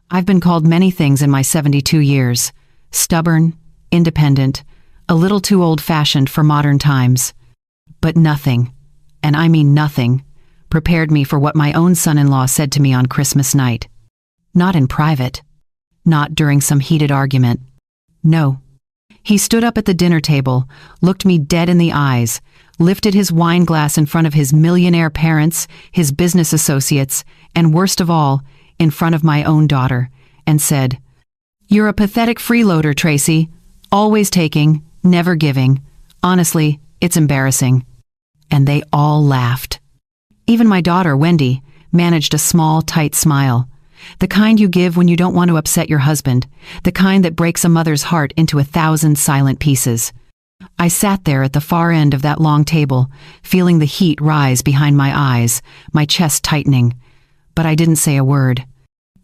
I've been called many things in my 72 years. Stubborn, independent, a little too old-fashioned for modern times. But nothing, and I mean nothing, prepared me for what my own son-in-law said to me on Christmas night. Not in private. Not during some heated argument. No. He stood up at the dinner table, looked me dead in the eyes, lifted his wine glass in front of his millionaire parents, his business associates, and worst of all, in front of my own daughter, and said, "You're a pathetic freeloader, Tracy. Always taking, never giving. Honestly, it's embarrassing." And they all laughed. Even my daughter, Wendy, managed a small, tight smile. The kind you give when you don't want to upset your husband, the kind that breaks a mother's heart into 1,000 silent pieces. I sat there at the far end of that long table, feeling the heat rise behind my eyes, my chest tightening. But I didn't say a word.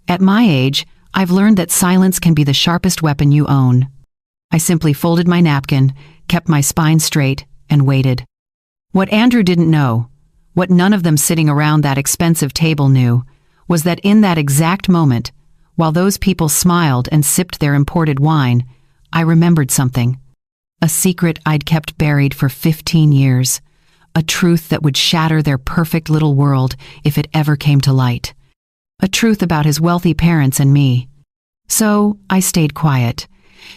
At my age, I've learned that silence can be the sharpest weapon you own. I simply folded my napkin, kept my spine straight, and waited. What Andrew didn't know, what none of them sitting around that expensive table knew, was that in that exact moment, while those people smiled and sipped their imported wine, I remembered something. A secret I'd kept buried for 15 years. A truth that would shatter their perfect little world if it ever came to light. A truth about his wealthy parents and me. So I stayed quiet,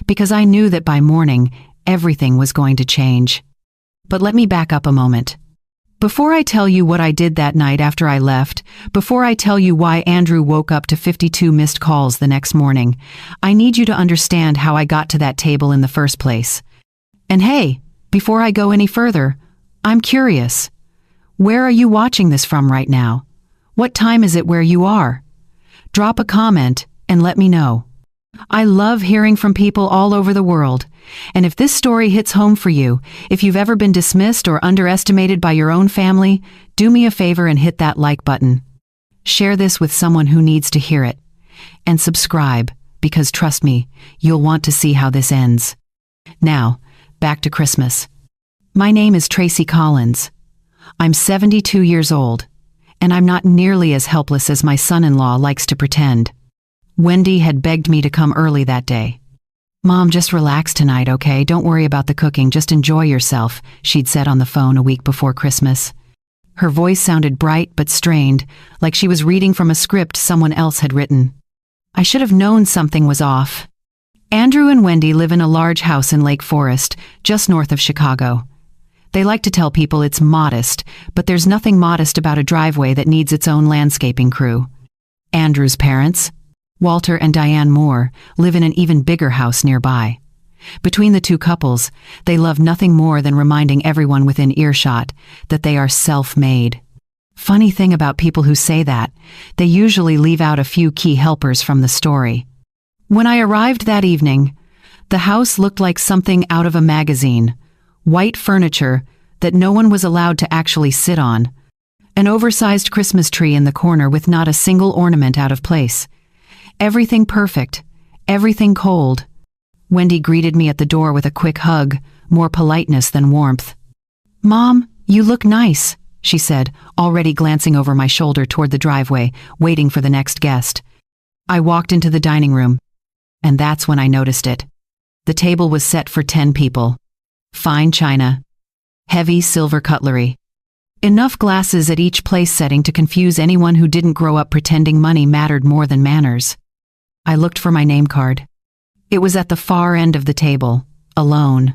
because I knew that by morning, everything was going to change. But let me back up a moment. Before I tell you what I did that night after I left, before I tell you why Andrew woke up to 52 missed calls the next morning, I need you to understand how I got to that table in the first place. And hey, before I go any further, I'm curious. Where are you watching this from right now? What time is it where you are? Drop a comment and let me know. I love hearing from people all over the world. And if this story hits home for you, if you've ever been dismissed or underestimated by your own family, do me a favor and hit that like button. Share this with someone who needs to hear it. And subscribe, because trust me, you'll want to see how this ends. Now, back to Christmas. My name is Tracy Collins. I'm 72 years old, and I'm not nearly as helpless as my son-in-law likes to pretend. Wendy had begged me to come early that day. "Mom, just relax tonight, okay? Don't worry about the cooking, just enjoy yourself," she'd said on the phone a week before Christmas. Her voice sounded bright but strained, like she was reading from a script someone else had written. I should have known something was off. Andrew and Wendy live in a large house in Lake Forest, just north of Chicago. They like to tell people it's modest, but there's nothing modest about a driveway that needs its own landscaping crew. Andrew's parents, Walter and Diane Moore, live in an even bigger house nearby. Between the two couples, they love nothing more than reminding everyone within earshot that they are self-made. Funny thing about people who say that, they usually leave out a few key helpers from the story. When I arrived that evening, the house looked like something out of a magazine. White furniture that no one was allowed to actually sit on. An oversized Christmas tree in the corner with not a single ornament out of place. Everything perfect, everything cold. Wendy greeted me at the door with a quick hug, more politeness than warmth. "Mom, you look nice," she said, already glancing over my shoulder toward the driveway, waiting for the next guest. I walked into the dining room, and that's when I noticed it. The table was set for 10 people. Fine china. Heavy silver cutlery. Enough glasses at each place setting to confuse anyone who didn't grow up pretending money mattered more than manners. I looked for my name card. It was at the far end of the table, alone.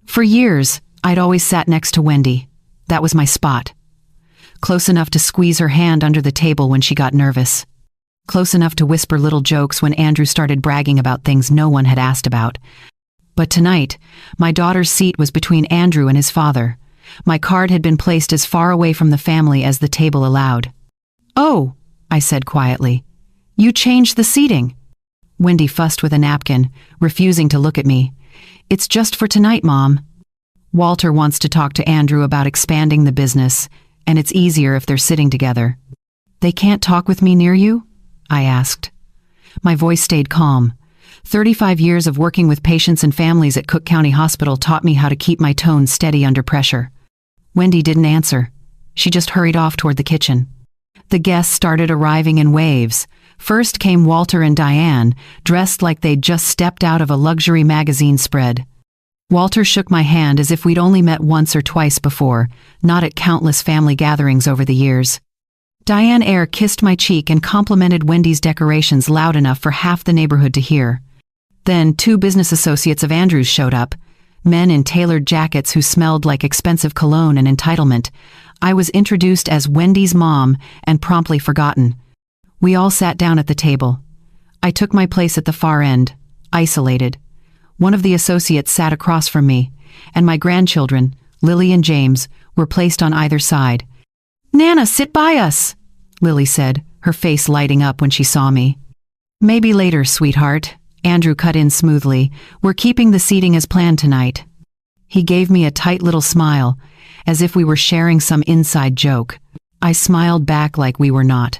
For years, I'd always sat next to Wendy. That was my spot. Close enough to squeeze her hand under the table when she got nervous. Close enough to whisper little jokes when Andrew started bragging about things no one had asked about. But tonight, my daughter's seat was between Andrew and his father. My card had been placed as far away from the family as the table allowed. "Oh," I said quietly. "You changed the seating." Wendy fussed with a napkin, refusing to look at me. "It's just for tonight, Mom. Walter wants to talk to Andrew about expanding the business, and it's easier if they're sitting together." "They can't talk with me near you?" I asked. My voice stayed calm. 35 years of working with patients and families at Cook County Hospital taught me how to keep my tone steady under pressure. Wendy didn't answer. She just hurried off toward the kitchen. The guests started arriving in waves. First came Walter and Diane, dressed like they'd just stepped out of a luxury magazine spread. Walter shook my hand as if we'd only met once or twice before, not at countless family gatherings over the years. Diane Eyre kissed my cheek and complimented Wendy's decorations loud enough for half the neighborhood to hear. Then 2 business associates of Andrew's showed up, men in tailored jackets who smelled like expensive cologne and entitlement. I was introduced as Wendy's mom and promptly forgotten. We all sat down at the table. I took my place at the far end, isolated. One of the associates sat across from me, and my grandchildren, Lily and James, were placed on either side. "Nana, sit by us," Lily said, her face lighting up when she saw me. "Maybe later, sweetheart," Andrew cut in smoothly. "We're keeping the seating as planned tonight." He gave me a tight little smile, as if we were sharing some inside joke. I smiled back like we were not.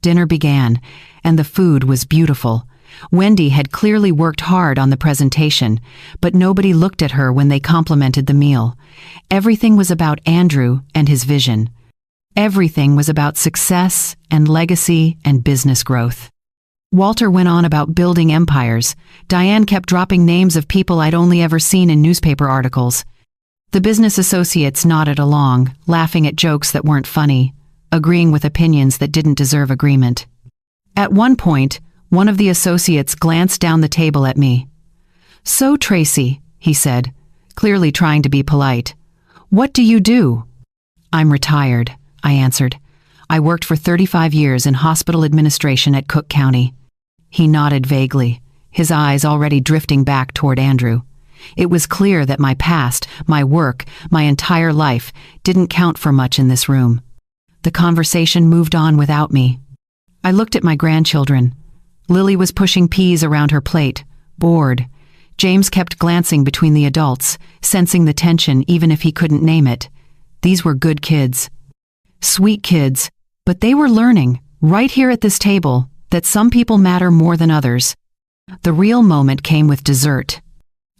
Dinner began, and the food was beautiful. Wendy had clearly worked hard on the presentation, but nobody looked at her when they complimented the meal. Everything was about Andrew and his vision. Everything was about success and legacy and business growth. Walter went on about building empires. Diane kept dropping names of people I'd only ever seen in newspaper articles. The business associates nodded along, laughing at jokes that weren't funny, agreeing with opinions that didn't deserve agreement. At one point, one of the associates glanced down the table at me. "So, Tracy," he said, clearly trying to be polite, "what do you do?" "I'm retired," I answered. "I worked for 35 years in hospital administration at Cook County." He nodded vaguely, his eyes already drifting back toward Andrew. It was clear that my past, my work, my entire life didn't count for much in this room. The conversation moved on without me. I looked at my grandchildren. Lily was pushing peas around her plate, bored. James kept glancing between the adults, sensing the tension even if he couldn't name it. These were good kids. Sweet kids, but they were learning, right here at this table, that some people matter more than others. The real moment came with dessert.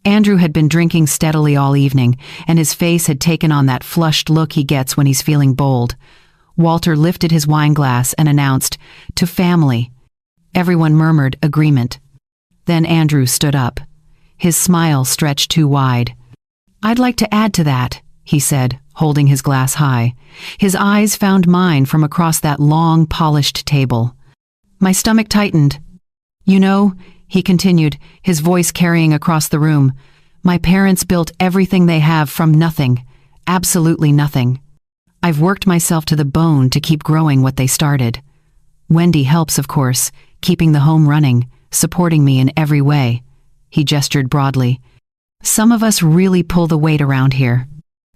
Andrew had been drinking steadily all evening, and his face had taken on that flushed look he gets when he's feeling bold. Walter lifted his wine glass and announced, "To family." Everyone murmured agreement. Then Andrew stood up. His smile stretched too wide. "I'd like to add to that," he said, holding his glass high. His eyes found mine from across that long, polished table. My stomach tightened. "You know," he continued, his voice carrying across the room, "my parents built everything they have from nothing, absolutely nothing. I've worked myself to the bone to keep growing what they started. Wendy helps, of course, keeping the home running, supporting me in every way." He gestured broadly. "Some of us really pull the weight around here."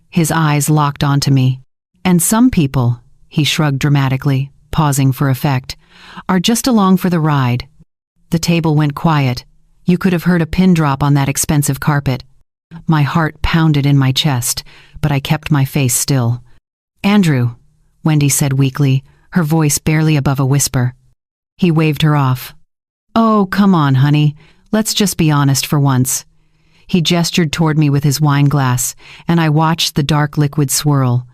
His eyes locked onto me. "And some people," he shrugged dramatically, pausing for effect, "are just along for the ride." The table went quiet. You could have heard a pin drop on that expensive carpet. My heart pounded in my chest, but I kept my face still. "Andrew," Wendy said weakly, her voice barely above a whisper. He waved her off. "Oh, come on, honey. Let's just be honest for once." He gestured toward me with his wine glass, and I watched the dark liquid swirl.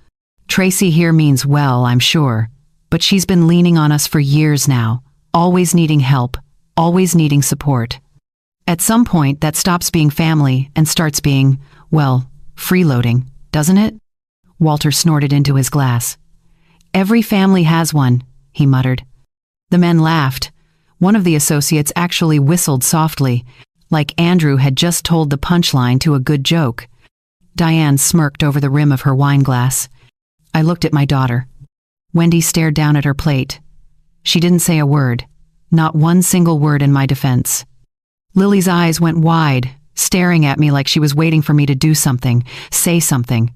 "Tracy here means well, I'm sure, but she's been leaning on us for years now, always needing help, always needing support. At some point, that stops being family and starts being, well, freeloading, doesn't it?" Walter snorted into his glass. "Every family has one," he muttered. The men laughed. One of the associates actually whistled softly, like Andrew had just told the punchline to a good joke. Diane smirked over the rim of her wine glass. I looked at my daughter. Wendy stared down at her plate. She didn't say a word, not one single word in my defense. Lily's eyes went wide, staring at me like she was waiting for me to do something, say something.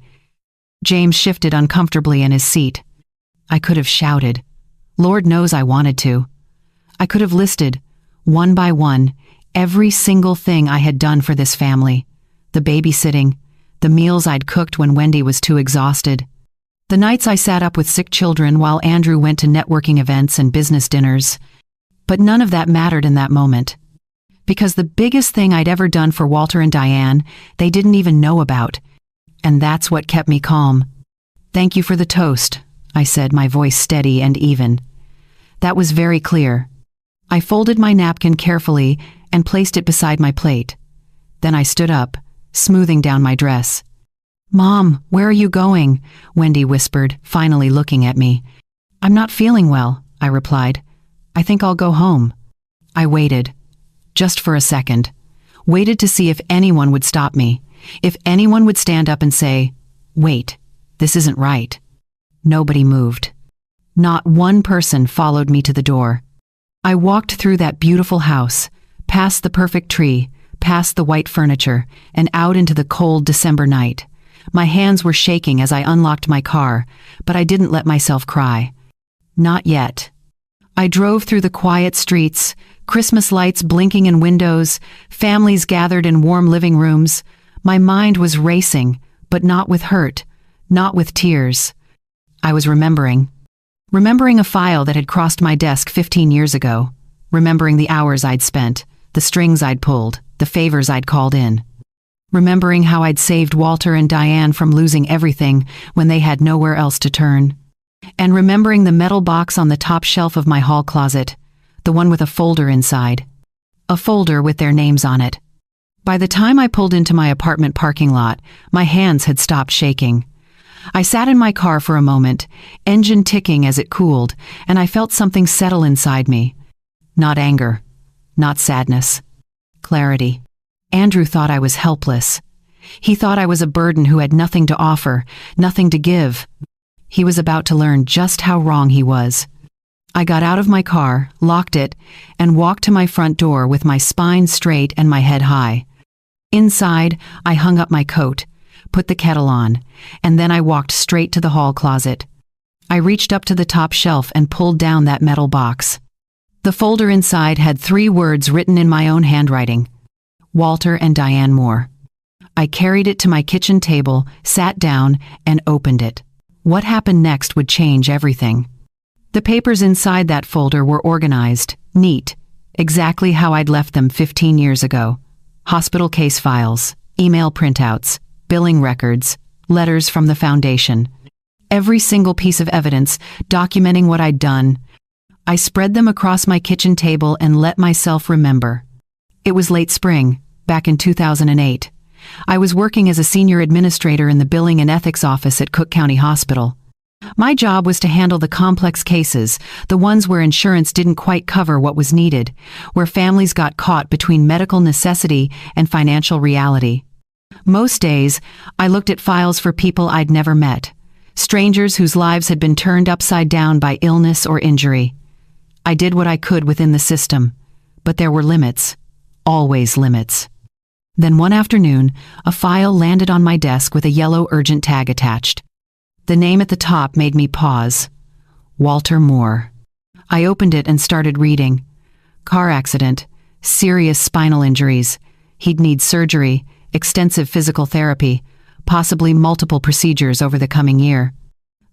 James shifted uncomfortably in his seat. I could have shouted. Lord knows I wanted to. I could have listed, one by one, every single thing I had done for this family. The babysitting, the meals I'd cooked when Wendy was too exhausted, the nights I sat up with sick children while Andrew went to networking events and business dinners. But none of that mattered in that moment. Because the biggest thing I'd ever done for Walter and Diane, they didn't even know about. And that's what kept me calm. "Thank you for the toast," I said, my voice steady and even. That was very clear. I folded my napkin carefully and placed it beside my plate. Then I stood up, smoothing down my dress. "Mom, where are you going?" Wendy whispered, finally looking at me. "I'm not feeling well," I replied. "I think I'll go home." I waited, just for a second. Waited to see if anyone would stop me, if anyone would stand up and say, "Wait, this isn't right." Nobody moved. Not one person followed me to the door. I walked through that beautiful house, past the perfect tree, past the white furniture, and out into the cold December night. My hands were shaking as I unlocked my car, but I didn't let myself cry. Not yet. I drove through the quiet streets, Christmas lights blinking in windows, families gathered in warm living rooms. My mind was racing, but not with hurt, not with tears. I was remembering a file that had crossed my desk 15 years ago, remembering the hours I'd spent, the strings I'd pulled, the favors I'd called in. Remembering how I'd saved Walter and Diane from losing everything when they had nowhere else to turn. And remembering the metal box on the top shelf of my hall closet, the one with a folder inside. A folder with their names on it. By the time I pulled into my apartment parking lot, my hands had stopped shaking. I sat in my car for a moment, engine ticking as it cooled, and I felt something settle inside me. Not anger, not sadness. Clarity. Andrew thought I was helpless. He thought I was a burden who had nothing to offer, nothing to give. He was about to learn just how wrong he was. I got out of my car, locked it, and walked to my front door with my spine straight and my head high. Inside, I hung up my coat, put the kettle on, and then I walked straight to the hall closet. I reached up to the top shelf and pulled down that metal box. The folder inside had 3 words written in my own handwriting: Walter and Diane Moore. I carried it to my kitchen table, sat down, and opened it. What happened next would change everything. The papers inside that folder were organized, neat, exactly how I'd left them 15 years ago. Hospital case files, email printouts, billing records, letters from the foundation. Every single piece of evidence documenting what I'd done. I spread them across my kitchen table and let myself remember. It was late spring, back in 2008. I was working as a senior administrator in the billing and ethics office at Cook County Hospital. My job was to handle the complex cases, the ones where insurance didn't quite cover what was needed, where families got caught between medical necessity and financial reality. Most days, I looked at files for people I'd never met, strangers whose lives had been turned upside down by illness or injury. I did what I could within the system, but there were limits, always limits. Then one afternoon, a file landed on my desk with a yellow urgent tag attached. The name at the top made me pause. Walter Moore. I opened it and started reading. Car accident, serious spinal injuries. He'd need surgery, extensive physical therapy, possibly multiple procedures over the coming year.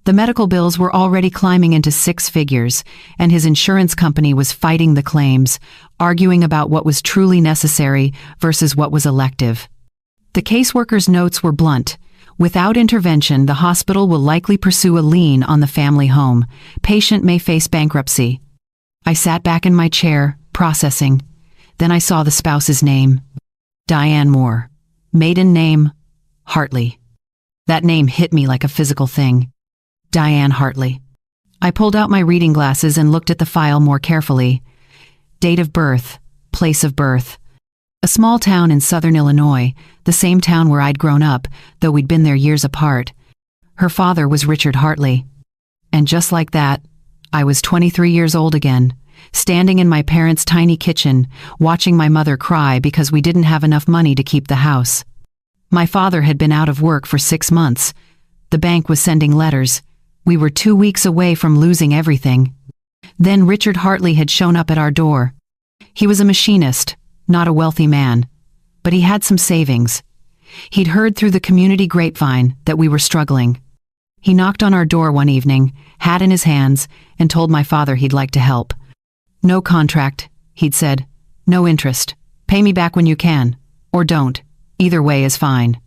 The medical bills were already climbing into 6 figures, and his insurance company was fighting the claims, arguing about what was truly necessary versus what was elective. The caseworker's notes were blunt. Without intervention, the hospital will likely pursue a lien on the family home. Patient may face bankruptcy. I sat back in my chair, processing. Then I saw the spouse's name. Diane Moore. Maiden name, Hartley. That name hit me like a physical thing. Diane Hartley. I pulled out my reading glasses and looked at the file more carefully. Date of birth, place of birth. A small town in southern Illinois, the same town where I'd grown up, though we'd been there years apart. Her father was Richard Hartley. And just like that, I was 23 years old again, standing in my parents' tiny kitchen, watching my mother cry because we didn't have enough money to keep the house. My father had been out of work for 6 months. The bank was sending letters. We were 2 weeks away from losing everything. Then Richard Hartley had shown up at our door. He was a machinist, not a wealthy man, but he had some savings. He'd heard through the community grapevine that we were struggling. He knocked on our door one evening, hat in his hands, and told my father he'd like to help. No contract, he'd said. No interest. Pay me back when you can. Or don't. Either way is fine.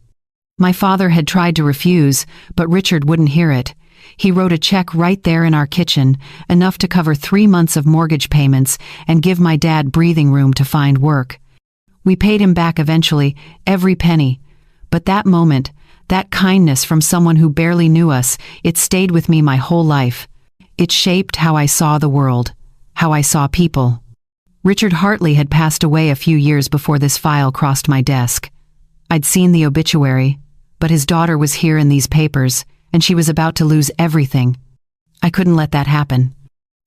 My father had tried to refuse, but Richard wouldn't hear it. He wrote a check right there in our kitchen, enough to cover 3 months of mortgage payments and give my dad breathing room to find work. We paid him back eventually, every penny. But that moment, that kindness from someone who barely knew us, it stayed with me my whole life. It shaped how I saw the world, how I saw people. Richard Hartley had passed away a few years before this file crossed my desk. I'd seen the obituary, but his daughter was here in these papers, and she was about to lose everything. I couldn't let that happen.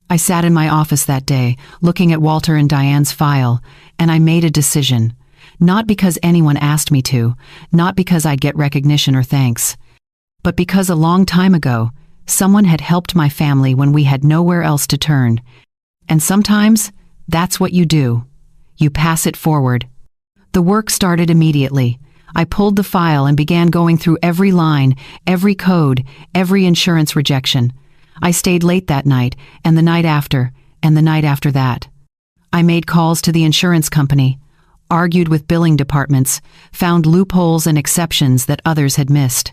I sat in my office that day, looking at Walter and Diane's file, and I made a decision. Not because anyone asked me to, not because I'd get recognition or thanks, but because a long time ago, someone had helped my family when we had nowhere else to turn. And sometimes, that's what you do. You pass it forward. The work started immediately. I pulled the file and began going through every line, every code, every insurance rejection. I stayed late that night, and the night after, and the night after that. I made calls to the insurance company, argued with billing departments, found loopholes and exceptions that others had missed.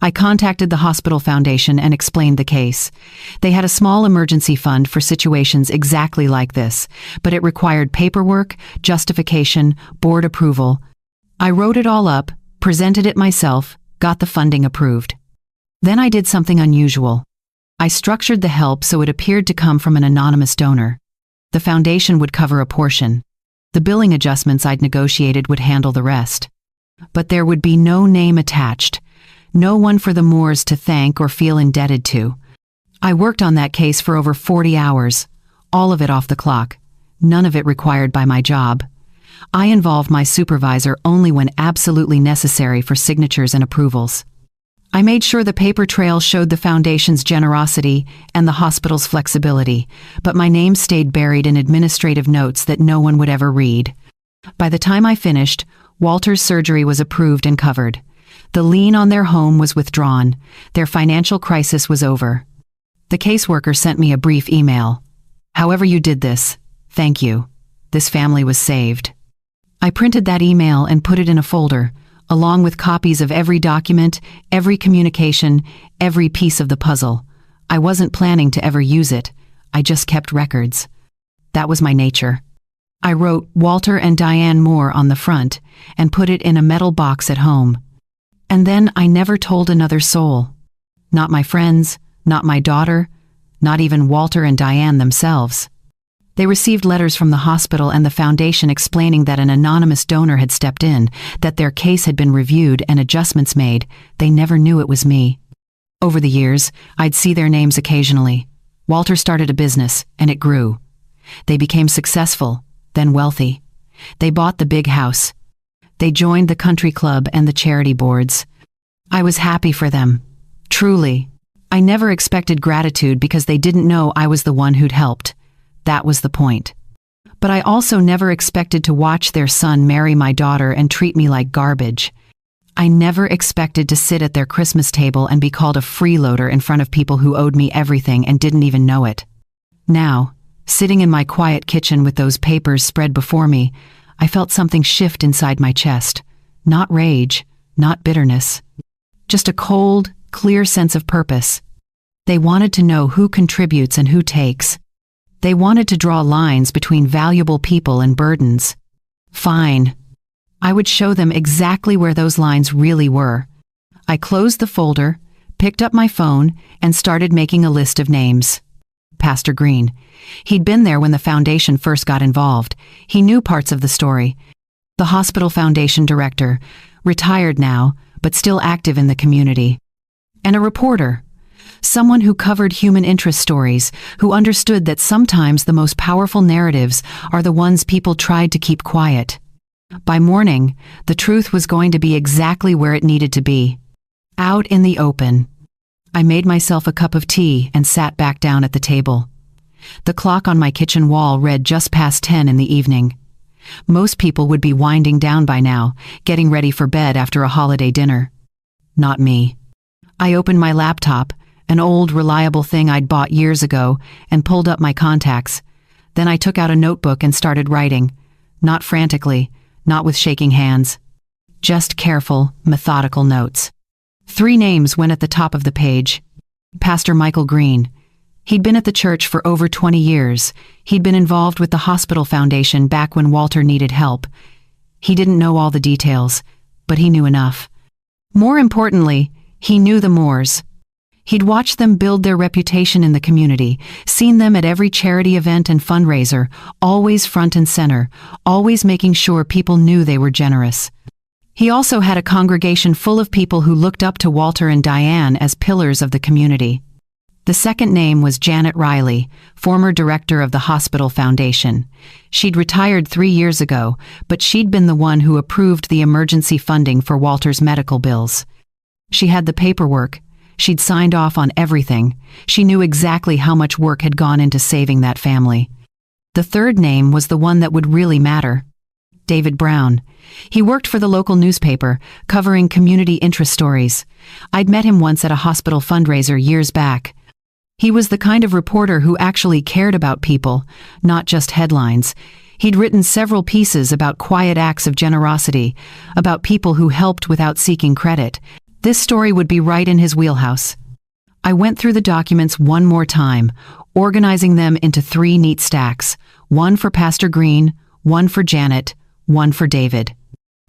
I contacted the hospital foundation and explained the case. They had a small emergency fund for situations exactly like this, but it required paperwork, justification, board approval. I wrote it all up, presented it myself, got the funding approved. Then I did something unusual. I structured the help so it appeared to come from an anonymous donor. The foundation would cover a portion. The billing adjustments I'd negotiated would handle the rest. But there would be no name attached. No one for the Moores to thank or feel indebted to. I worked on that case for over 40 hours, all of it off the clock, none of it required by my job. I involved my supervisor only when absolutely necessary for signatures and approvals. I made sure the paper trail showed the foundation's generosity and the hospital's flexibility, but my name stayed buried in administrative notes that no one would ever read. By the time I finished, Walter's surgery was approved and covered. The lien on their home was withdrawn. Their financial crisis was over. The caseworker sent me a brief email. "However you did this, thank you. This family was saved." I printed that email and put it in a folder, along with copies of every document, every communication, every piece of the puzzle. I wasn't planning to ever use it. I just kept records. That was my nature. I wrote Walter and Diane Moore on the front and put it in a metal box at home. And then I never told another soul. Not my friends, not my daughter, not even Walter and Diane themselves. They received letters from the hospital and the foundation explaining that an anonymous donor had stepped in, that their case had been reviewed and adjustments made. They never knew it was me. Over the years, I'd see their names occasionally. Walter started a business, and it grew. They became successful, then wealthy. They bought the big house. They joined the country club and the charity boards. I was happy for them. Truly. I never expected gratitude because they didn't know I was the one who'd helped. That was the point. But I also never expected to watch their son marry my daughter and treat me like garbage. I never expected to sit at their Christmas table and be called a freeloader in front of people who owed me everything and didn't even know it. Now, sitting in my quiet kitchen with those papers spread before me, I felt something shift inside my chest. Not rage, not bitterness. Just a cold, clear sense of purpose. They wanted to know who contributes and who takes. They wanted to draw lines between valuable people and burdens. Fine. I would show them exactly where those lines really were. I closed the folder, picked up my phone, and started making a list of names. Pastor Green. He'd been there when the foundation first got involved. He knew parts of the story. The hospital foundation director, retired now, but still active in the community. And a reporter. Someone who covered human interest stories, who understood that sometimes the most powerful narratives are the ones people tried to keep quiet. By morning, the truth was going to be exactly where it needed to be. Out in the open. I made myself a cup of tea and sat back down at the table. The clock on my kitchen wall read just past 10 in the evening. Most people would be winding down by now, getting ready for bed after a holiday dinner. Not me. I opened my laptop, an old, reliable thing I'd bought years ago, and pulled up my contacts. Then I took out a notebook and started writing. Not frantically, not with shaking hands. Just careful, methodical notes. 3 names went at the top of the page. Pastor Michael Green. He'd been at the church for over 20 years. He'd been involved with the hospital foundation back when Walter needed help. He didn't know all the details, but he knew enough. More importantly, he knew the Moores. He'd watched them build their reputation in the community, seen them at every charity event and fundraiser, always front and center, always making sure people knew they were generous. He also had a congregation full of people who looked up to Walter and Diane as pillars of the community. The second name was Janet Riley, former director of the hospital foundation. She'd retired 3 years ago, but she'd been the one who approved the emergency funding for Walter's medical bills. She had the paperwork. She'd signed off on everything. She knew exactly how much work had gone into saving that family. The third name was the one that would really matter. David Brown. He worked for the local newspaper, covering community interest stories. I'd met him once at a hospital fundraiser years back. He was the kind of reporter who actually cared about people, not just headlines. He'd written several pieces about quiet acts of generosity, about people who helped without seeking credit. This story would be right in his wheelhouse. I went through the documents one more time, organizing them into 3 neat stacks, one for Pastor Green, one for Janet, one for David.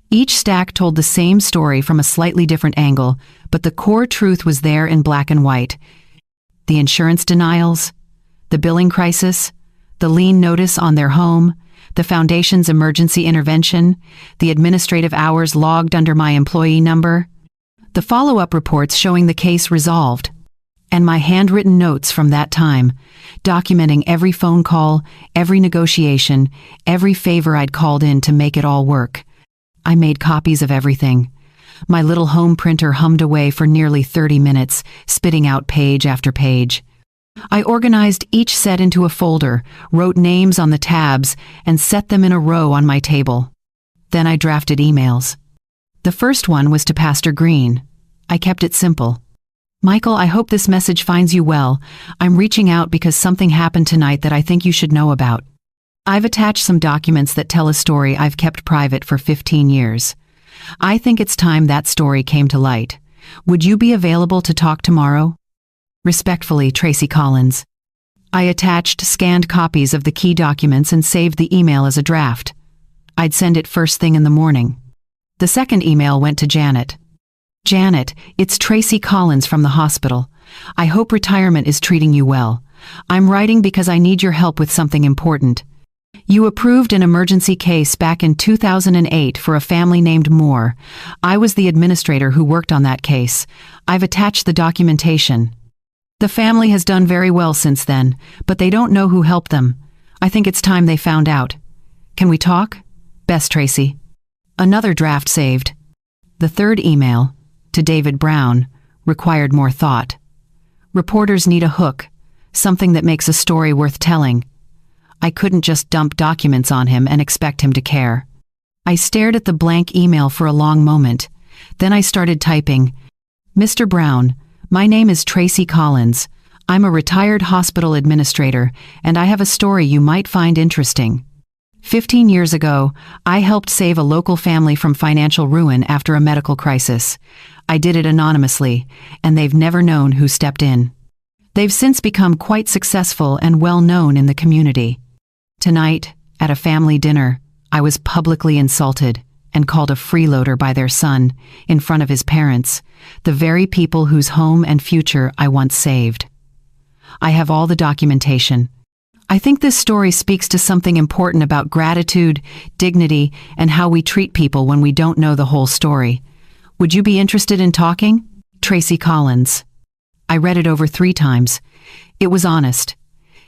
Each stack told the same story from a slightly different angle, but the core truth was there in black and white. The insurance denials, the billing crisis, the lien notice on their home, the foundation's emergency intervention, the administrative hours logged under my employee number, the follow-up reports showing the case resolved, and my handwritten notes from that time, documenting every phone call, every negotiation, every favor I'd called in to make it all work. I made copies of everything. My little home printer hummed away for nearly 30 minutes, spitting out page after page. I organized each set into a folder, wrote names on the tabs, and set them in a row on my table. Then I drafted emails. The first one was to Pastor Green. I kept it simple. Michael, I hope this message finds you well. I'm reaching out because something happened tonight that I think you should know about. I've attached some documents that tell a story I've kept private for 15 years. I think it's time that story came to light. Would you be available to talk tomorrow? Respectfully, Tracy Collins. I attached scanned copies of the key documents and saved the email as a draft. I'd send it first thing in the morning. The second email went to Janet. Janet, it's Tracy Collins from the hospital. I hope retirement is treating you well. I'm writing because I need your help with something important. You approved an emergency case back in 2008 for a family named Moore. I was the administrator who worked on that case. I've attached the documentation. The family has done very well since then, but they don't know who helped them. I think it's time they found out. Can we talk? Best, Tracy. Another draft saved. The third email, to David Brown, required more thought. Reporters need a hook, something that makes a story worth telling. I couldn't just dump documents on him and expect him to care. I stared at the blank email for a long moment. Then I started typing. Mr. Brown, my name is Tracy Collins. I'm a retired hospital administrator, and I have a story you might find interesting. 15 years ago, I helped save a local family from financial ruin after a medical crisis. I did it anonymously, and they've never known who stepped in. They've since become quite successful and well known in the community. Tonight, at a family dinner, I was publicly insulted and called a freeloader by their son in front of his parents, the very people whose home and future I once saved. I have all the documentation. I think this story speaks to something important about gratitude, dignity, and how we treat people when we don't know the whole story. Would you be interested in talking? Tracy Collins. I read it over 3 times. It was honest.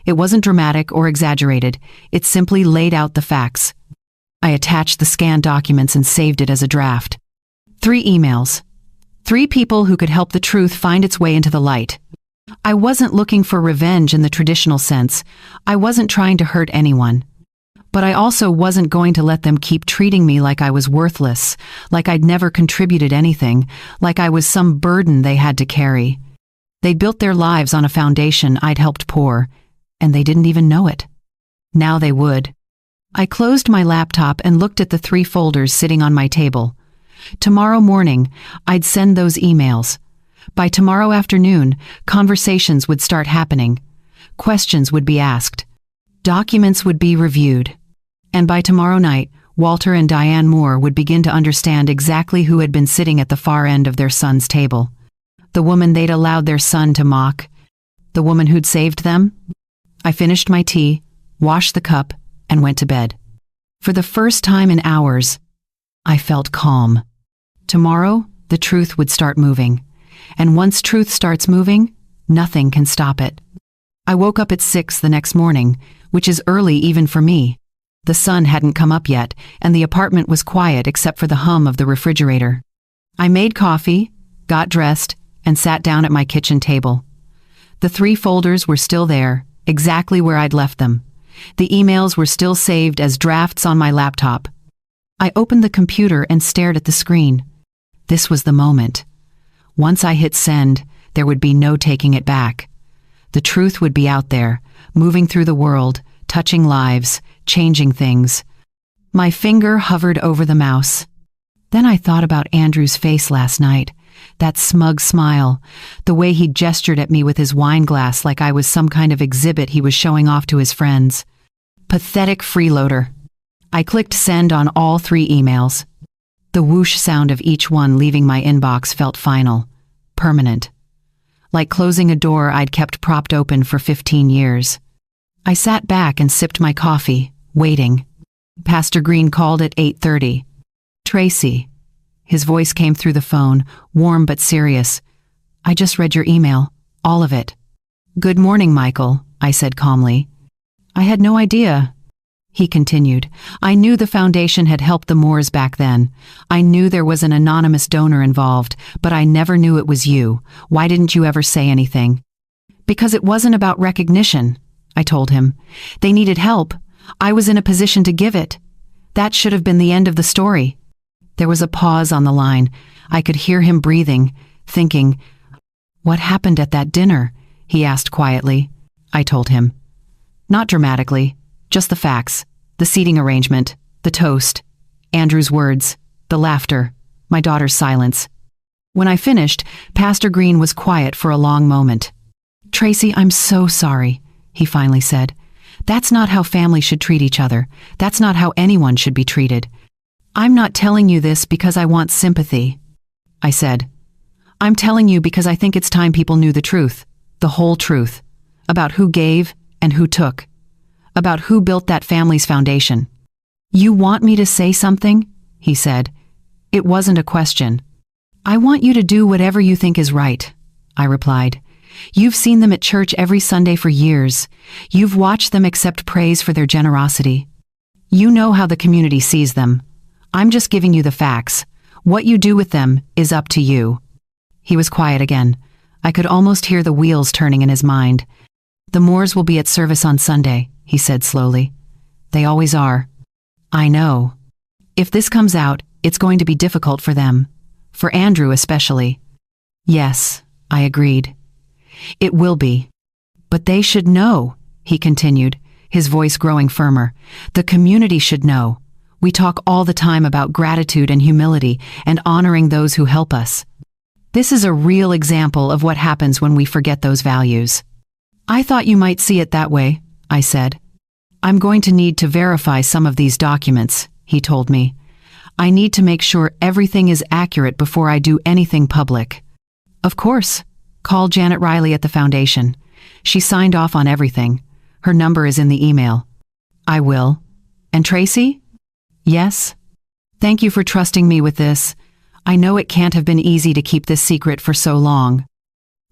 It wasn't dramatic or exaggerated. It simply laid out the facts. I attached the scanned documents and saved it as a draft. 3 emails. 3 people who could help the truth find its way into the light. I wasn't looking for revenge in the traditional sense. I wasn't trying to hurt anyone. But I also wasn't going to let them keep treating me like I was worthless, like I'd never contributed anything, like I was some burden they had to carry. They'd built their lives on a foundation I'd helped pour, and they didn't even know it. Now they would. I closed my laptop and looked at the 3 folders sitting on my table. Tomorrow morning, I'd send those emails. By tomorrow afternoon, conversations would start happening. Questions would be asked. Documents would be reviewed. And by tomorrow night, Walter and Diane Moore would begin to understand exactly who had been sitting at the far end of their son's table. The woman they'd allowed their son to mock. The woman who'd saved them. I finished my tea, washed the cup, and went to bed. For the first time in hours, I felt calm. Tomorrow, the truth would start moving. And once truth starts moving, nothing can stop it. I woke up at 6 the next morning, which is early even for me. The sun hadn't come up yet, and the apartment was quiet except for the hum of the refrigerator. I made coffee, got dressed, and sat down at my kitchen table. The 3 folders were still there, exactly where I'd left them. The emails were still saved as drafts on my laptop. I opened the computer and stared at the screen. This was the moment. Once I hit send, there would be no taking it back. The truth would be out there, moving through the world, touching lives, changing things. My finger hovered over the mouse. Then I thought about Andrew's face last night, that smug smile, the way he gestured at me with his wine glass like I was some kind of exhibit he was showing off to his friends. Pathetic freeloader. I clicked send on all 3 emails. The whoosh sound of each one leaving my inbox felt final, permanent. Like closing a door I'd kept propped open for 15 years. I sat back and sipped my coffee, waiting. Pastor Green called at 8:30. "Tracy." His voice came through the phone, warm but serious. "I just read your email, all of it." "Good morning, Michael," I said calmly. "I had no idea." He continued, "I knew the foundation had helped the Moores back then. I knew there was an anonymous donor involved, but I never knew it was you. Why didn't you ever say anything?" "Because it wasn't about recognition," I told him. "They needed help. I was in a position to give it. That should have been the end of the story." There was a pause on the line. I could hear him breathing, thinking, "What happened at that dinner?" he asked quietly. I told him. Not dramatically, just the facts, the seating arrangement, the toast, Andrew's words, the laughter, my daughter's silence. When I finished, Pastor Green was quiet for a long moment. "Tracy, I'm so sorry," he finally said. "That's not how families should treat each other. That's not how anyone should be treated. I'm not telling you this because I want sympathy," I said. "I'm telling you because I think it's time people knew the truth, the whole truth, about who gave and who took, about who built that family's foundation." "You want me to say something?" he said. It wasn't a question. "I want you to do whatever you think is right," I replied. "You've seen them at church every Sunday for years. You've watched them accept praise for their generosity. You know how the community sees them. I'm just giving you the facts. What you do with them is up to you." He was quiet again. I could almost hear the wheels turning in his mind. "The Moores will be at service on Sunday," he said slowly. "They always are." "I know. If this comes out, it's going to be difficult for them. For Andrew especially." "Yes," I agreed. "It will be. But they should know," he continued, his voice growing firmer. "The community should know. We talk all the time about gratitude and humility and honoring those who help us. This is a real example of what happens when we forget those values." "I thought you might see it that way," I said. "I'm going to need to verify some of these documents," he told me. "I need to make sure everything is accurate before I do anything public." "Of course. Call Janet Riley at the foundation. She signed off on everything. Her number is in the email." "I will. And Tracy?" "Yes. Thank you for trusting me with this. I know it can't have been easy to keep this secret for so long."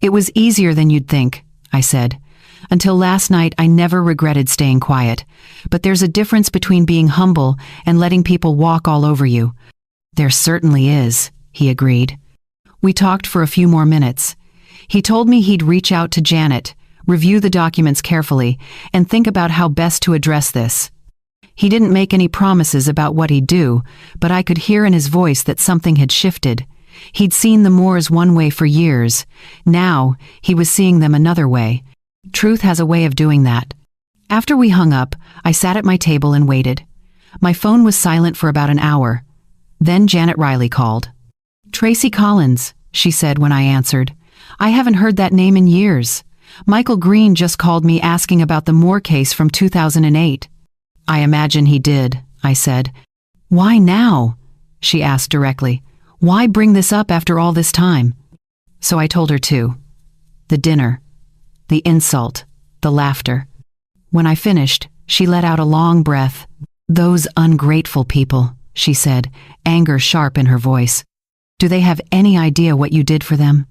"It was easier than you'd think," I said. "Until last night, I never regretted staying quiet. But there's a difference between being humble and letting people walk all over you." "There certainly is," he agreed. We talked for a few more minutes. He told me he'd reach out to Janet, review the documents carefully, and think about how best to address this. He didn't make any promises about what he'd do, but I could hear in his voice that something had shifted. He'd seen the Moores one way for years. Now, he was seeing them another way. Truth has a way of doing that. After we hung up, I sat at my table and waited. My phone was silent for about an hour. Then Janet Riley called. "Tracy Collins," she said when I answered. I haven't heard that name in years. Michael Green just called me asking about the Moore case from 2008. I imagine he did, I said. Why now? She asked directly. Why bring this up after all this time? So I told her too. The dinner, the insult, the laughter. When I finished, she let out a long breath. Those ungrateful people, she said, anger sharp in her voice. Do they have any idea what you did for them?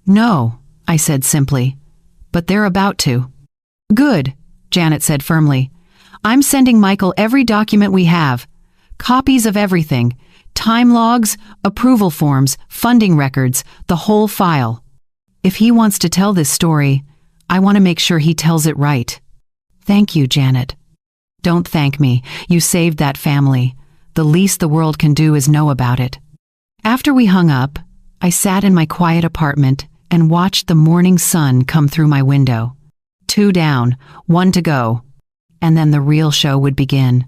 No, I said simply. But they're about to. Good, Janet said firmly. I'm sending Michael every document we have. Copies of everything. Time logs, approval forms, funding records, the whole file. If he wants to tell this story, I want to make sure he tells it right. Thank you, Janet. Don't thank me. You saved that family. The least the world can do is know about it. After we hung up, I sat in my quiet apartment and watched the morning sun come through my window. 2 down, 1 to go. And then the real show would begin.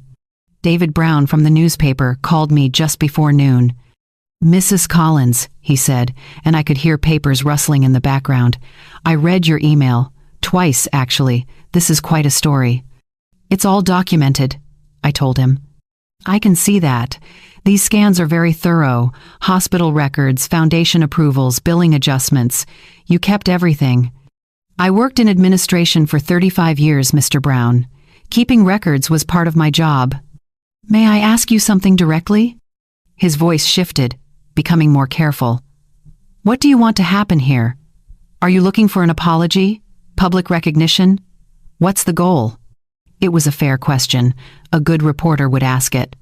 David Brown from the newspaper called me just before noon. Mrs. Collins, he said, and I could hear papers rustling in the background. I read your email. Twice, actually. This is quite a story. It's all documented, I told him. I can see that. These scans are very thorough. Hospital records, foundation approvals, billing adjustments. You kept everything. I worked in administration for 35 years, Mr. Brown. Keeping records was part of my job. May I ask you something directly? His voice shifted, becoming more careful. What do you want to happen here? Are you looking for an apology? Public recognition? What's the goal? It was a fair question. A good reporter would ask it.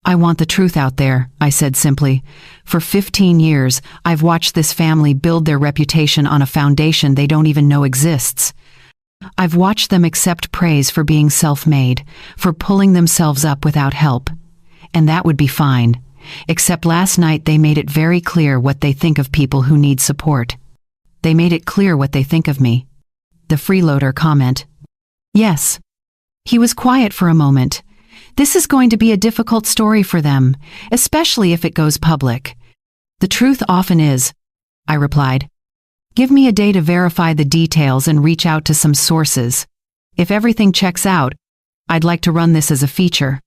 I want the truth out there, I said simply. For 15 years, I've watched this family build their reputation on a foundation they don't even know exists. I've watched them accept praise for being self-made, for pulling themselves up without help. And that would be fine. Except last night they made it very clear what they think of people who need support. They made it clear what they think of me. The freeloader comment. Yes. He was quiet for a moment. This is going to be a difficult story for them, especially if it goes public. The truth often is, I replied. Give me a day to verify the details and reach out to some sources. If everything checks out, I'd like to run this as a feature.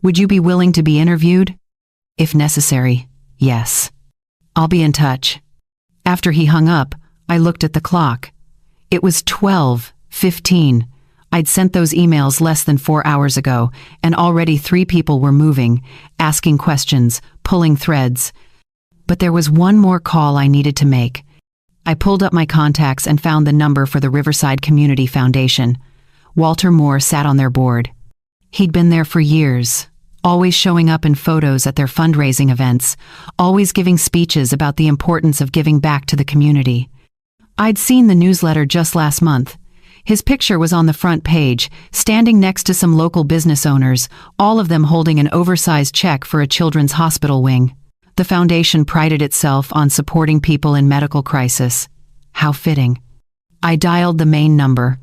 Would you be willing to be interviewed? If necessary, yes. I'll be in touch. After he hung up, I looked at the clock. It was 12:15. I'd sent those emails less than 4 hours ago, and already 3 people were moving, asking questions, pulling threads. But there was one more call I needed to make. I pulled up my contacts and found the number for the Riverside Community Foundation. Walter Moore sat on their board. He'd been there for years, always showing up in photos at their fundraising events, always giving speeches about the importance of giving back to the community. I'd seen the newsletter just last month. His picture was on the front page, standing next to some local business owners, all of them holding an oversized check for a children's hospital wing. The foundation prided itself on supporting people in medical crisis. How fitting. I dialed the main number.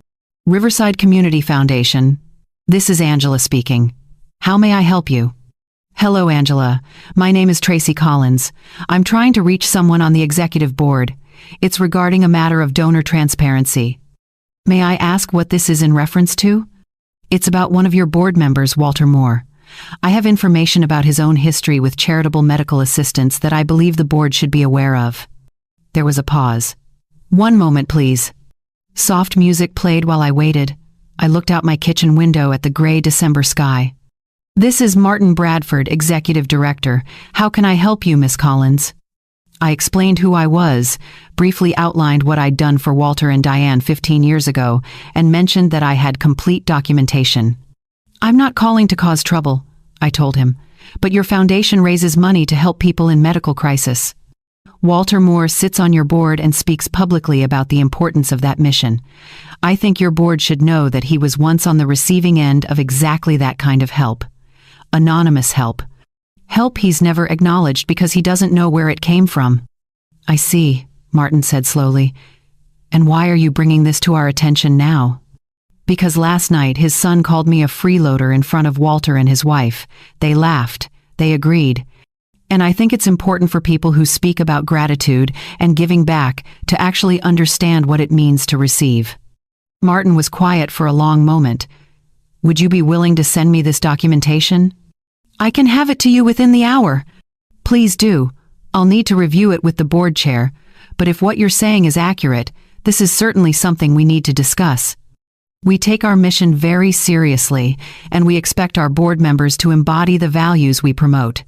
Riverside Community Foundation. This is Angela speaking. How may I help you? Hello, Angela. My name is Tracy Collins. I'm trying to reach someone on the executive board. It's regarding a matter of donor transparency. May I ask what this is in reference to? It's about one of your board members, Walter Moore. I have information about his own history with charitable medical assistance that I believe the board should be aware of. There was a pause. One moment, please. Soft music played while I waited. I looked out my kitchen window at the gray December sky. This is Martin Bradford, Executive Director. How can I help you, Miss Collins? I explained who I was, briefly outlined what I'd done for Walter and Diane 15 years ago, and mentioned that I had complete documentation. I'm not calling to cause trouble, I told him, but your foundation raises money to help people in medical crisis. Walter Moore sits on your board and speaks publicly about the importance of that mission. I think your board should know that he was once on the receiving end of exactly that kind of help. Anonymous help. Help he's never acknowledged because he doesn't know where it came from. I see, Martin said slowly. And why are you bringing this to our attention now? Because last night his son called me a freeloader in front of Walter and his wife. They laughed. They agreed. And I think it's important for people who speak about gratitude and giving back to actually understand what it means to receive. Martin was quiet for a long moment. Would you be willing to send me this documentation? I can have it to you within the hour. Please do. I'll need to review it with the board chair, but if what you're saying is accurate, this is certainly something we need to discuss. We take our mission very seriously, and we expect our board members to embody the values we promote.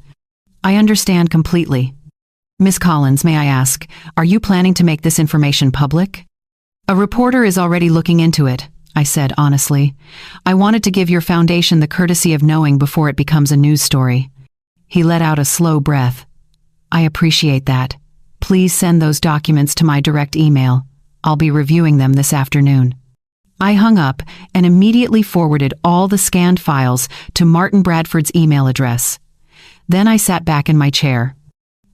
I understand completely. Miss Collins, may I ask, are you planning to make this information public? A reporter is already looking into it, I said honestly. I wanted to give your foundation the courtesy of knowing before it becomes a news story. He let out a slow breath. I appreciate that. Please send those documents to my direct email. I'll be reviewing them this afternoon. I hung up and immediately forwarded all the scanned files to Martin Bradford's email address. Then I sat back in my chair.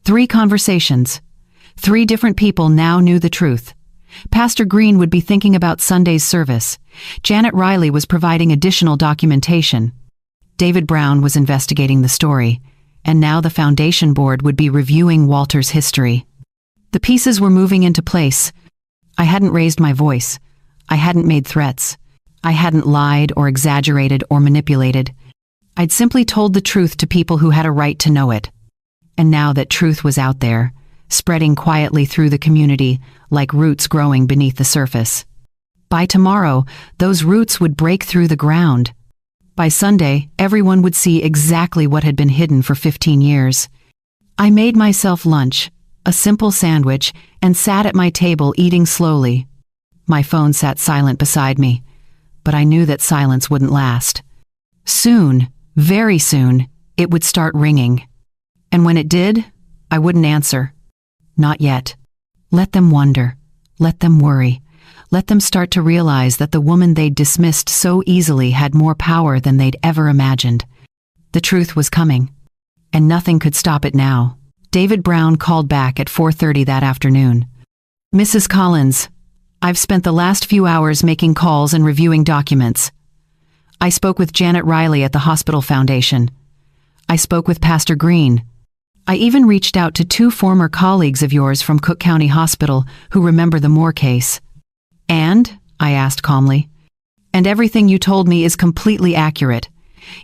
3 conversations. 3 different people now knew the truth. Pastor Green would be thinking about Sunday's service. Janet Riley was providing additional documentation. David Brown was investigating the story. And now the foundation board would be reviewing Walter's history. The pieces were moving into place. I hadn't raised my voice. I hadn't made threats. I hadn't lied or exaggerated or manipulated. I'd simply told the truth to people who had a right to know it. And now that truth was out there, spreading quietly through the community like roots growing beneath the surface. By tomorrow, those roots would break through the ground. By Sunday, everyone would see exactly what had been hidden for 15 years. I made myself lunch, a simple sandwich, and sat at my table eating slowly. My phone sat silent beside me, but I knew that silence wouldn't last. Soon, very soon, it would start ringing. And when it did, I wouldn't answer. Not yet. Let them wonder. Let them worry. Let them start to realize that the woman they'd dismissed so easily had more power than they'd ever imagined. The truth was coming, and nothing could stop it now. David Brown called back at 4:30 that afternoon. Mrs. Collins, I've spent the last few hours making calls and reviewing documents. I spoke with Janet Riley at the hospital foundation. I spoke with Pastor Green. I even reached out to 2 former colleagues of yours from Cook County Hospital who remember the Moore case. And, I asked calmly, and everything you told me is completely accurate.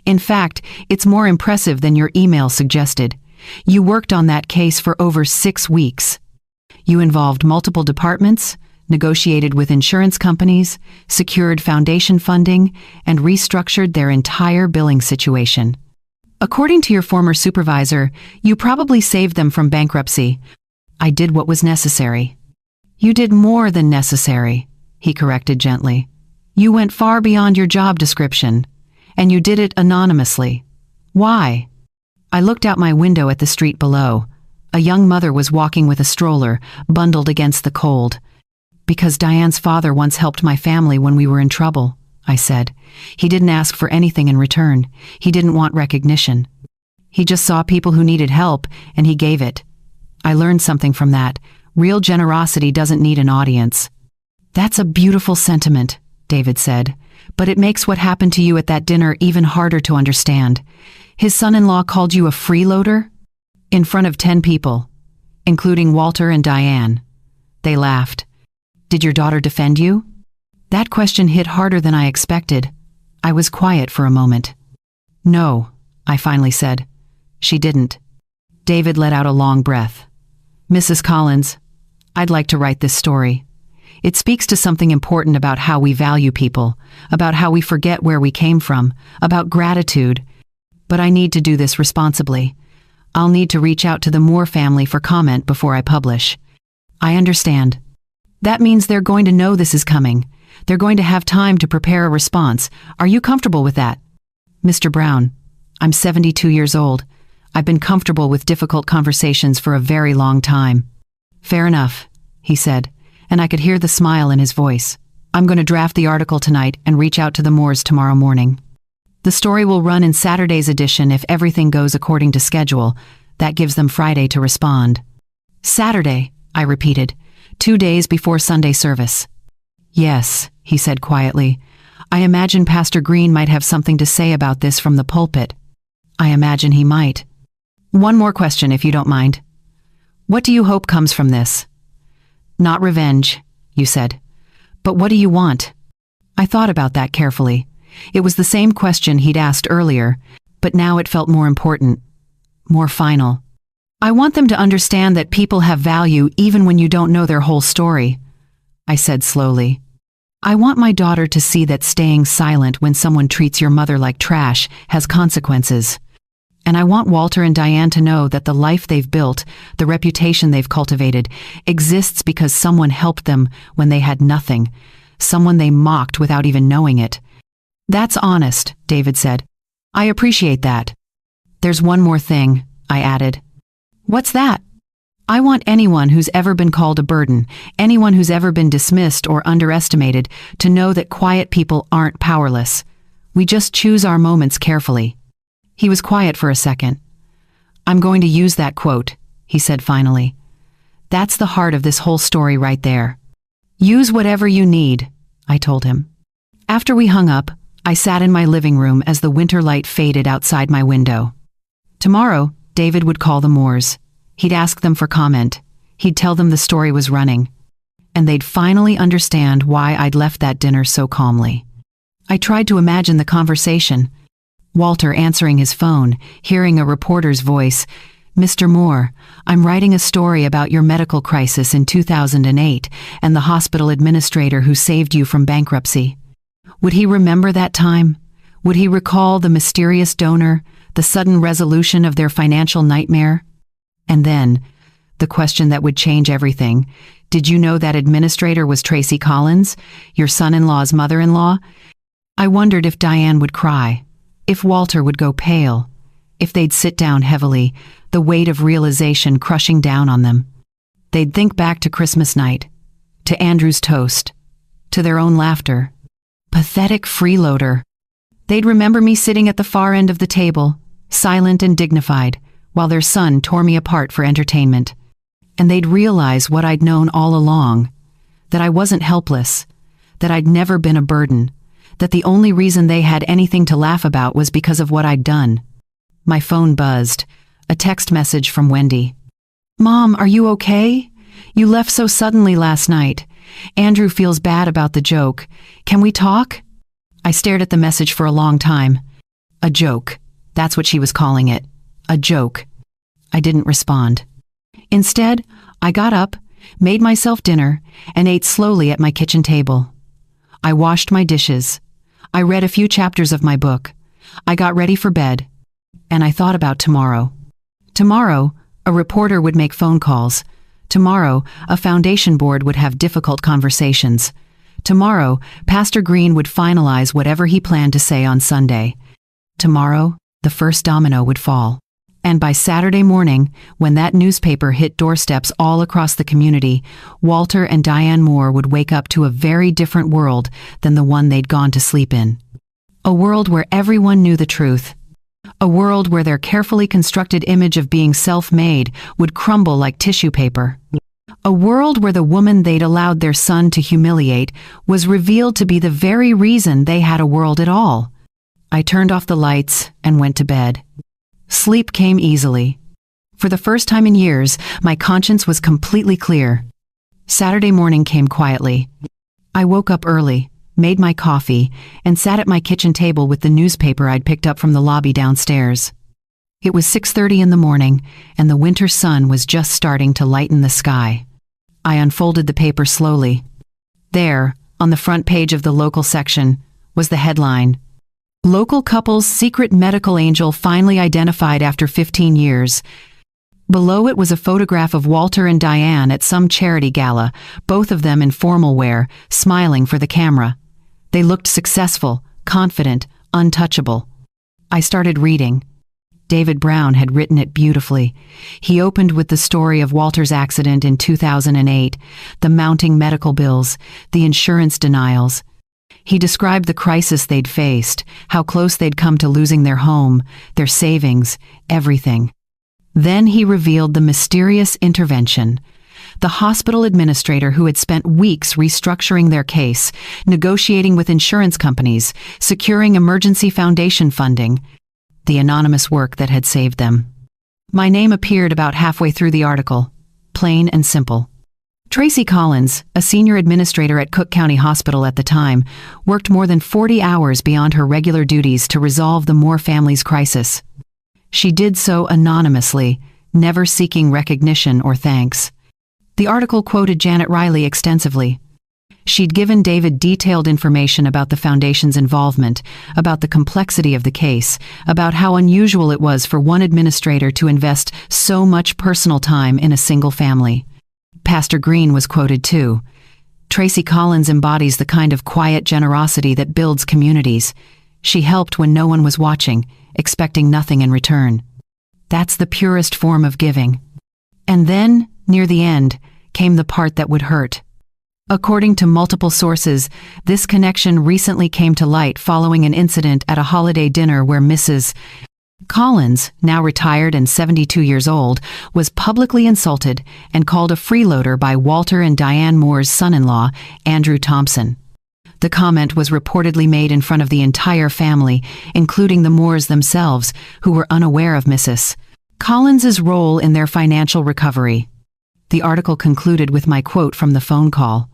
In fact, it's more impressive than your email suggested. You worked on that case for over 6 weeks. You involved multiple departments, negotiated with insurance companies, secured foundation funding, and restructured their entire billing situation. According to your former supervisor, you probably saved them from bankruptcy. I did what was necessary. You did more than necessary, he corrected gently. You went far beyond your job description, and you did it anonymously. Why? I looked out my window at the street below. A young mother was walking with a stroller, bundled against the cold. Because Diane's father once helped my family when we were in trouble, I said. He didn't ask for anything in return. He didn't want recognition. He just saw people who needed help, and he gave it. I learned something from that. Real generosity doesn't need an audience. That's a beautiful sentiment, David said, but it makes what happened to you at that dinner even harder to understand. His son-in-law called you a freeloader? In front of 10 people, including Walter and Diane. They laughed. Did your daughter defend you? That question hit harder than I expected. I was quiet for a moment. No, I finally said. She didn't. David let out a long breath. Mrs. Collins, I'd like to write this story. It speaks to something important about how we value people, about how we forget where we came from, about gratitude. But I need to do this responsibly. I'll need to reach out to the Moore family for comment before I publish. I understand. That means they're going to know this is coming. They're going to have time to prepare a response. Are you comfortable with that? Mr. Brown, I'm 72 years old. I've been comfortable with difficult conversations for a very long time. Fair enough, he said, and I could hear the smile in his voice. I'm going to draft the article tonight and reach out to the Moores tomorrow morning. The story will run in Saturday's edition if everything goes according to schedule. That gives them Friday to respond. Saturday, I repeated, 2 days before Sunday service. Yes, he said quietly. I imagine Pastor Green might have something to say about this from the pulpit. I imagine he might. One more question, if you don't mind. What do you hope comes from this? Not revenge, you said. But what do you want? I thought about that carefully. It was the same question he'd asked earlier, but now it felt more important, more final. I want them to understand that people have value even when you don't know their whole story, I said slowly. I want my daughter to see that staying silent when someone treats your mother like trash has consequences. And I want Walter and Diane to know that the life they've built, the reputation they've cultivated, exists because someone helped them when they had nothing, someone they mocked without even knowing it. That's honest, David said. I appreciate that. There's one more thing, I added. What's that? I want anyone who's ever been called a burden, anyone who's ever been dismissed or underestimated, to know that quiet people aren't powerless. We just choose our moments carefully. He was quiet for a second. I'm going to use that quote, he said finally. That's the heart of this whole story right there. Use whatever you need, I told him. After we hung up, I sat in my living room as the winter light faded outside my window. Tomorrow, David would call the Moores. He'd ask them for comment. He'd tell them the story was running. And they'd finally understand why I'd left that dinner so calmly. I tried to imagine the conversation. Walter answering his phone, hearing a reporter's voice. Mr. Moore, I'm writing a story about your medical crisis in 2008 and the hospital administrator who saved you from bankruptcy. Would he remember that time? Would he recall the mysterious donor, the sudden resolution of their financial nightmare? And then, the question that would change everything. Did you know that administrator was Tracy Collins, your son-in-law's mother-in-law? I wondered if Diane would cry, if Walter would go pale, if they'd sit down heavily, the weight of realization crushing down on them. They'd think back to Christmas night, to Andrew's toast, to their own laughter. Pathetic freeloader. They'd remember me sitting at the far end of the table, silent and dignified, while their son tore me apart for entertainment. And they'd realize what I'd known all along, that I wasn't helpless, that I'd never been a burden, that the only reason they had anything to laugh about was because of what I'd done. My phone buzzed, a text message from Wendy. Mom, are you okay? You left so suddenly last night. Andrew feels bad about the joke. Can we talk? I stared at the message for a long time. A joke. That's what she was calling it. A joke. I didn't respond. Instead, I got up, made myself dinner, and ate slowly at my kitchen table. I washed my dishes. I read a few chapters of my book. I got ready for bed. And I thought about tomorrow. Tomorrow, a reporter would make phone calls. Tomorrow, a foundation board would have difficult conversations. Tomorrow, Pastor Green would finalize whatever he planned to say on Sunday. Tomorrow, the first domino would fall. And by Saturday morning, when that newspaper hit doorsteps all across the community, Walter and Diane Moore would wake up to a very different world than the one they'd gone to sleep in. A world where everyone knew the truth. A world where their carefully constructed image of being self-made would crumble like tissue paper. A world where the woman they'd allowed their son to humiliate was revealed to be the very reason they had a world at all. I turned off the lights and went to bed. Sleep came easily. For the first time in years, my conscience was completely clear. Saturday morning came quietly. I woke up early, made my coffee, and sat at my kitchen table with the newspaper I'd picked up from the lobby downstairs. It was 6:30 in the morning, and the winter sun was just starting to lighten the sky. I unfolded the paper slowly. There, on the front page of the local section, was the headline, "Local couple's secret medical angel finally identified after 15 years." Below it was a photograph of Walter and Diane at some charity gala, both of them in formal wear, smiling for the camera. They looked successful, confident, untouchable. I started reading. David Brown had written it beautifully. He opened with the story of Walter's accident in 2008, the mounting medical bills, the insurance denials. He described the crisis they'd faced, how close they'd come to losing their home, their savings, everything. Then he revealed the mysterious intervention. The hospital administrator who had spent weeks restructuring their case, negotiating with insurance companies, securing emergency foundation funding. The anonymous work that had saved them. My name appeared about halfway through the article. Plain and simple. Tracy Collins, a senior administrator at Cook County Hospital at the time, worked more than 40 hours beyond her regular duties to resolve the Moore family's crisis. She did so anonymously, never seeking recognition or thanks. The article quoted Janet Riley extensively. She'd given David detailed information about the foundation's involvement, about the complexity of the case, about how unusual it was for one administrator to invest so much personal time in a single family. Pastor Green was quoted too. Tracy Collins embodies the kind of quiet generosity that builds communities. She helped when no one was watching, expecting nothing in return. That's the purest form of giving. And then, near the end, came the part that would hurt. According to multiple sources, this connection recently came to light following an incident at a holiday dinner where Mrs. Collins, now retired and 72 years old, was publicly insulted and called a freeloader by Walter and Diane Moore's son-in-law, Andrew Thompson. The comment was reportedly made in front of the entire family, including the Moores themselves, who were unaware of Mrs. Collins's role in their financial recovery. The article concluded with my quote from the phone call.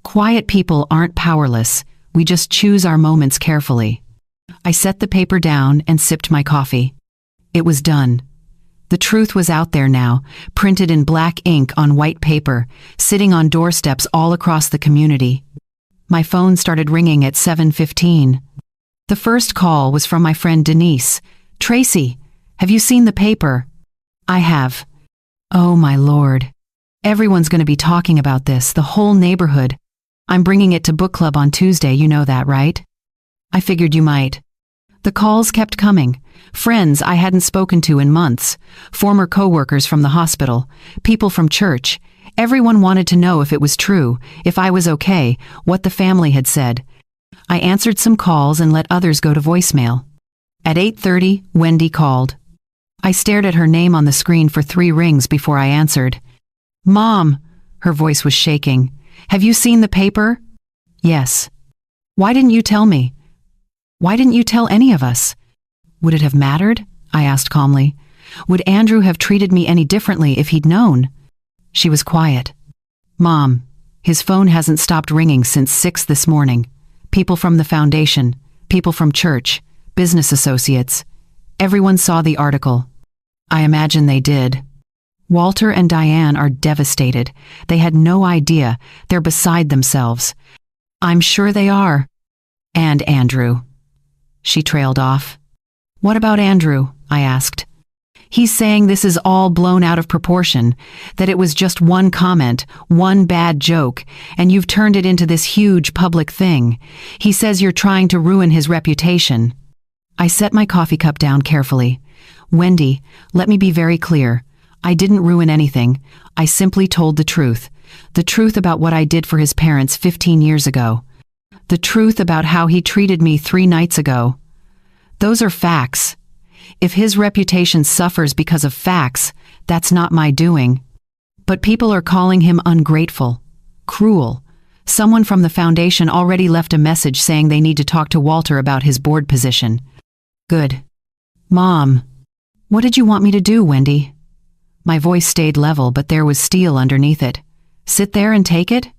"Quiet people aren't powerless, we just choose our moments carefully." I set the paper down and sipped my coffee. It was done. The truth was out there now, printed in black ink on white paper, sitting on doorsteps all across the community. My phone started ringing at 7:15. The first call was from my friend Denise. "Tracy, have you seen the paper?" "I have." "Oh my Lord. Everyone's going to be talking about this, the whole neighborhood. I'm bringing it to book club on Tuesday, you know that, right?" "I figured you might." The calls kept coming. Friends I hadn't spoken to in months, former co-workers from the hospital, people from church. Everyone wanted to know if it was true, if I was okay, what the family had said. I answered some calls and let others go to voicemail. At 8:30, Wendy called. I stared at her name on the screen for 3 rings before I answered. "Mom," her voice was shaking. "Have you seen the paper?" "Yes." "Why didn't you tell me? Why didn't you tell any of us?" "Would it have mattered?" I asked calmly. "Would Andrew have treated me any differently if he'd known?" She was quiet. "Mom, his phone hasn't stopped ringing since 6 this morning. People from the foundation, people from church, business associates. Everyone saw the article." I imagine they did. Walter and Diane are devastated. They had no idea. They're beside themselves. "I'm sure they are." "And Andrew." She trailed off. "What about Andrew?" I asked. "He's saying this is all blown out of proportion, that it was just one comment, one bad joke, and you've turned it into this huge public thing. He says you're trying to ruin his reputation." I set my coffee cup down carefully. "Wendy, let me be very clear. I didn't ruin anything. I simply told the truth. The truth about what I did for his parents 15 years ago. The truth about how he treated me 3 nights ago. Those are facts. If his reputation suffers because of facts, that's not my doing. But people are calling him ungrateful, cruel. Someone from the foundation already left a message saying they need to talk to Walter about his board position." "Good." "Mom, what did you want me to do, Wendy?" My voice stayed level, but there was steel underneath it. "Sit there and take it?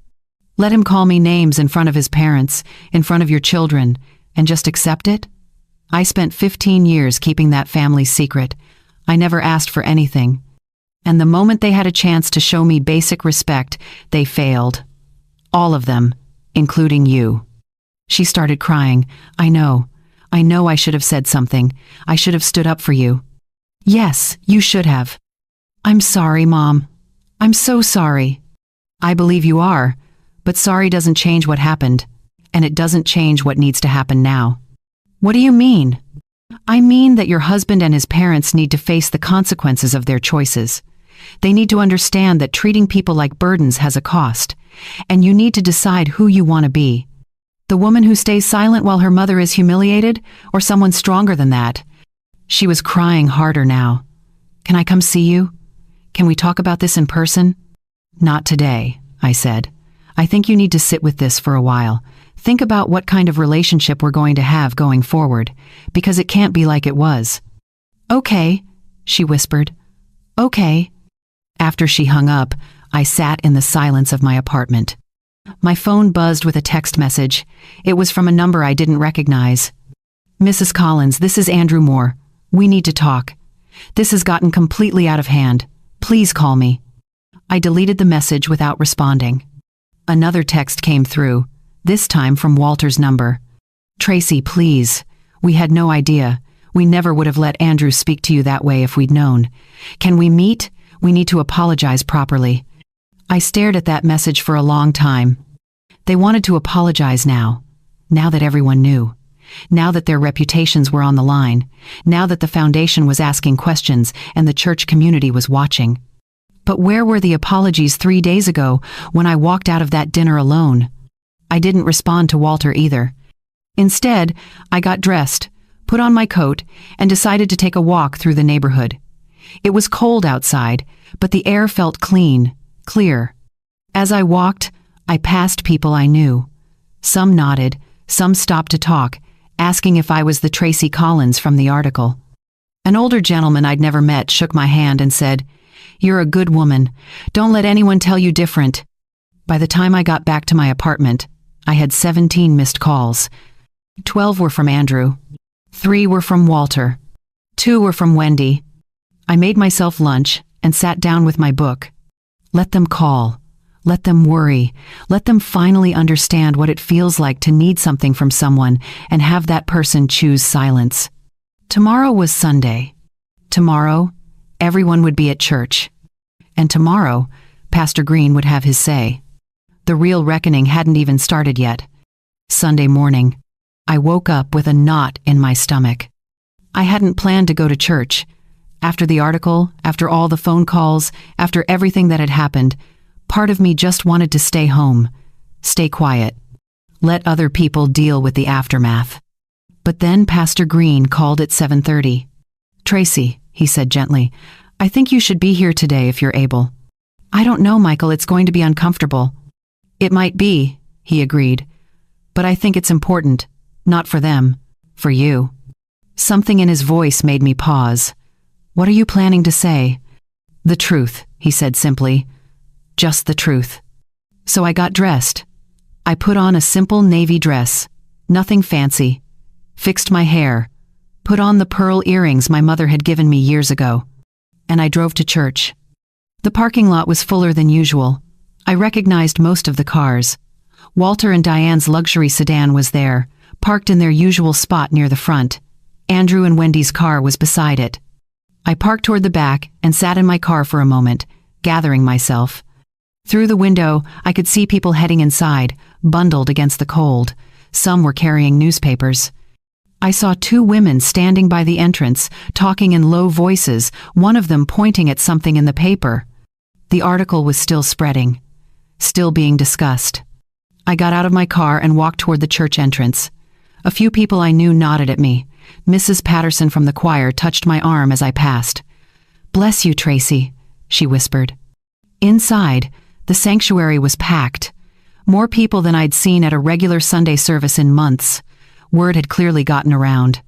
Let him call me names in front of his parents, in front of your children, and just accept it? I spent 15 years keeping that family's secret. I never asked for anything. And the moment they had a chance to show me basic respect, they failed. All of them, including you." She started crying. I know I should have said something. I should have stood up for you." "Yes, you should have." "I'm sorry, Mom. I'm so sorry." "I believe you are, but sorry doesn't change what happened, and it doesn't change what needs to happen now." "What do you mean?" "I mean that your husband and his parents need to face the consequences of their choices. They need to understand that treating people like burdens has a cost, and you need to decide who you want to be. The woman who stays silent while her mother is humiliated, or someone stronger than that?" She was crying harder now. "Can I come see you? Can we talk about this in person?" "Not today," I said. "I think you need to sit with this for a while. Think about what kind of relationship we're going to have going forward, because it can't be like it was." "Okay," she whispered. Okay. After she hung up, I sat in the silence of my apartment. My phone buzzed with a text message. It was from a number I didn't recognize. Mrs. Collins, this is Andrew Moore. We need to talk. This has gotten completely out of hand. Please call me. I deleted the message without responding. Another text came through, this time from Walter's number. Tracy, please. We had no idea. We never would have let Andrew speak to you that way if we'd known. Can we meet? We need to apologize properly. I stared at that message for a long time. They wanted to apologize now that everyone knew. Now that their reputations were on the line. Now that the foundation was asking questions and the church community was watching. But where were the apologies 3 days ago when I walked out of that dinner alone? I didn't respond to Walter either. Instead, I got dressed, put on my coat, and decided to take a walk through the neighborhood. It was cold outside, but the air felt clean, clear. As I walked, I passed people I knew. Some nodded, some stopped to talk, asking if I was the Tracy Collins from the article. An older gentleman I'd never met shook my hand and said, "You're a good woman. Don't let anyone tell you different." By the time I got back to my apartment, I had 17 missed calls. 12 were from Andrew. 3 were from Walter. 2 were from Wendy. I made myself lunch and sat down with my book. Let them call. Let them worry. Let them finally understand what it feels like to need something from someone and have that person choose silence. Tomorrow was Sunday. Tomorrow, everyone would be at church. And tomorrow, Pastor Green would have his say. The real reckoning hadn't even started yet. Sunday morning, I woke up with a knot in my stomach. I hadn't planned to go to church. After the article, after all the phone calls, after everything that had happened, part of me just wanted to stay home, stay quiet, let other people deal with the aftermath. But then Pastor Green called at 7:30. "Tracy," he said gently, "I think you should be here today if you're able." "I don't know, Michael, it's going to be uncomfortable." "It might be," he agreed, "but I think it's important, not for them, for you." Something in his voice made me pause. "What are you planning to say?" "The truth," he said simply. "Just the truth." So I got dressed. I put on a simple navy dress, nothing fancy, fixed my hair, put on the pearl earrings my mother had given me years ago, and I drove to church. The parking lot was fuller than usual. I recognized most of the cars. Walter and Diane's luxury sedan was there, parked in their usual spot near the front. Andrew and Wendy's car was beside it. I parked toward the back and sat in my car for a moment, gathering myself. Through the window, I could see people heading inside, bundled against the cold. Some were carrying newspapers. I saw 2 women standing by the entrance, talking in low voices, one of them pointing at something in the paper. The article was still spreading, still being discussed. I got out of my car and walked toward the church entrance. A few people I knew nodded at me. Mrs. Patterson from the choir touched my arm as I passed. "Bless you, Tracy," she whispered. Inside, the sanctuary was packed. More people than I'd seen at a regular Sunday service in months. Word had clearly gotten around.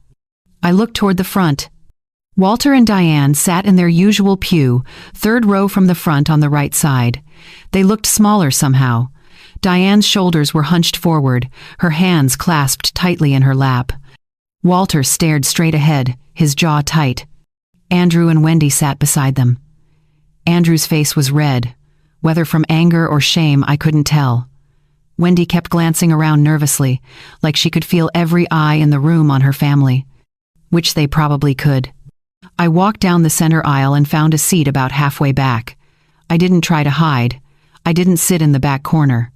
I looked toward the front. Walter and Diane sat in their usual pew, 3rd row from the front on the right side. They looked smaller somehow. Diane's shoulders were hunched forward, her hands clasped tightly in her lap. Walter stared straight ahead, his jaw tight. Andrew and Wendy sat beside them. Andrew's face was red. Whether from anger or shame, I couldn't tell. Wendy kept glancing around nervously, like she could feel every eye in the room on her family. Which they probably could. I walked down the center aisle and found a seat about halfway back. I didn't try to hide. I didn't sit in the back corner.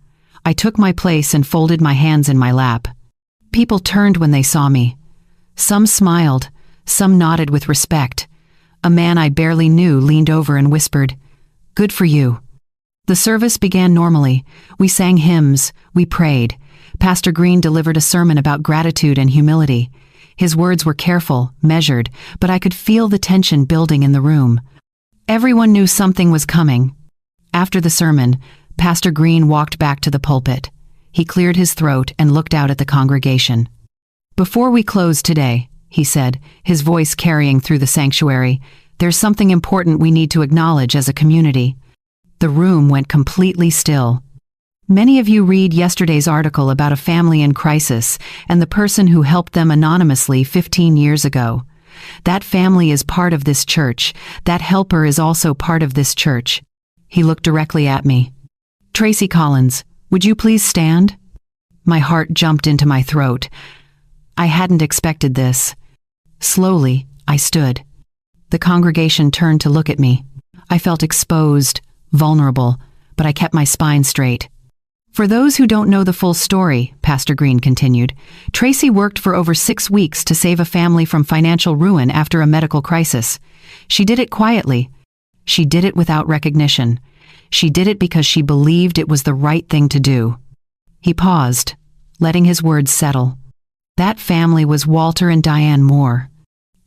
I took my place and folded my hands in my lap. People turned when they saw me. Some smiled, some nodded with respect. A man I barely knew leaned over and whispered, "Good for you." The service began normally. We sang hymns, we prayed. Pastor Green delivered a sermon about gratitude and humility. His words were careful, measured, but I could feel the tension building in the room. Everyone knew something was coming. After the sermon, Pastor Green walked back to the pulpit. He cleared his throat and looked out at the congregation. "Before we close today," he said, his voice carrying through the sanctuary, There's something important we need to acknowledge as a community." The room went completely still. Many of you read yesterday's article about a family in crisis and the person who helped them anonymously 15 years ago. That family is part of this church. That helper is also part of this church. He looked directly at me. "Tracy Collins, would you please stand?" My heart jumped into my throat. I hadn't expected this. Slowly, I stood. The congregation turned to look at me. I felt exposed, vulnerable, but I kept my spine straight. "For those who don't know the full story," Pastor Green continued, "Tracy worked for over 6 weeks to save a family from financial ruin after a medical crisis. She did it quietly. She did it without recognition. She did it because she believed it was the right thing to do." He paused, letting his words settle. That family was Walter and Diane Moore.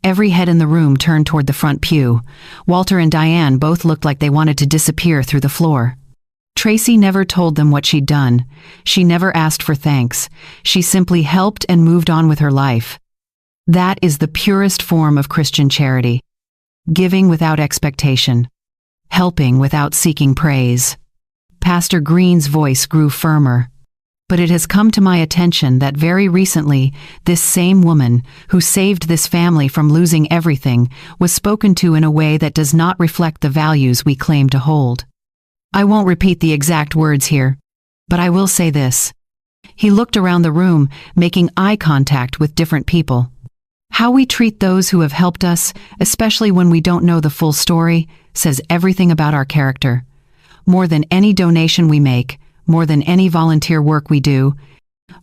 Every head in the room turned toward the front pew. Walter and Diane both looked like they wanted to disappear through the floor. Tracy never told them what she'd done. She never asked for thanks. She simply helped and moved on with her life. That is the purest form of Christian charity. Giving without expectation. Helping without seeking praise. Pastor Green's voice grew firmer. But it has come to my attention that very recently, this same woman, who saved this family from losing everything, was spoken to in a way that does not reflect the values we claim to hold. I won't repeat the exact words here, but I will say this. He looked around the room, making eye contact with different people. How we treat those who have helped us, especially when we don't know the full story, says everything about our character. More than any donation we make, more than any volunteer work we do,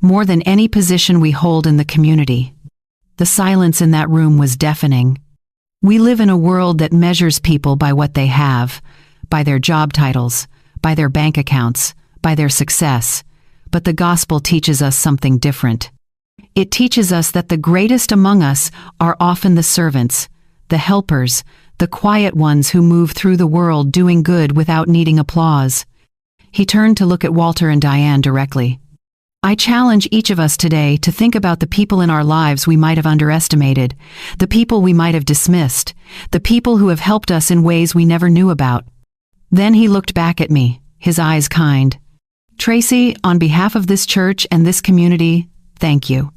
more than any position we hold in the community. The silence in that room was deafening. We live in a world that measures people by what they have, by their job titles, by their bank accounts, by their success, but the gospel teaches us something different. It teaches us that the greatest among us are often the servants, the helpers, the quiet ones who move through the world doing good without needing applause. He turned to look at Walter and Diane directly. I challenge each of us today to think about the people in our lives we might have underestimated, the people we might have dismissed, the people who have helped us in ways we never knew about. Then he looked back at me, his eyes kind. "Tracy, on behalf of this church and this community, thank you.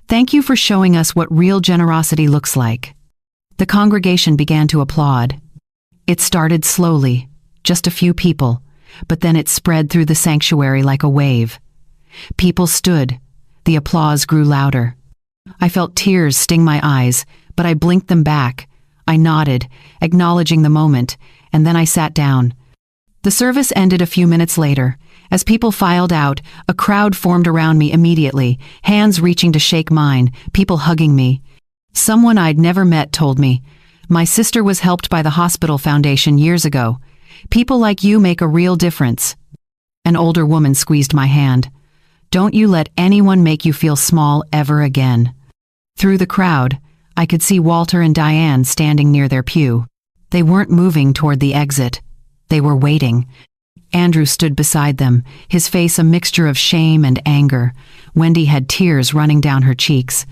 Thank you for showing us what real generosity looks like." The congregation began to applaud. It started slowly, just a few people, but then it spread through the sanctuary like a wave. People stood. The applause grew louder. I felt tears sting my eyes, but I blinked them back. I nodded, acknowledging the moment, and then I sat down. The service ended a few minutes later. As people filed out, a crowd formed around me immediately, hands reaching to shake mine, people hugging me. Someone I'd never met told me, "My sister was helped by the hospital foundation years ago. People like you make a real difference." An older woman squeezed my hand. "Don't you let anyone make you feel small ever again." Through the crowd, I could see Walter and Diane standing near their pew. They weren't moving toward the exit. They were waiting. Andrew stood beside them, his face a mixture of shame and anger. Wendy had tears running down her cheeks.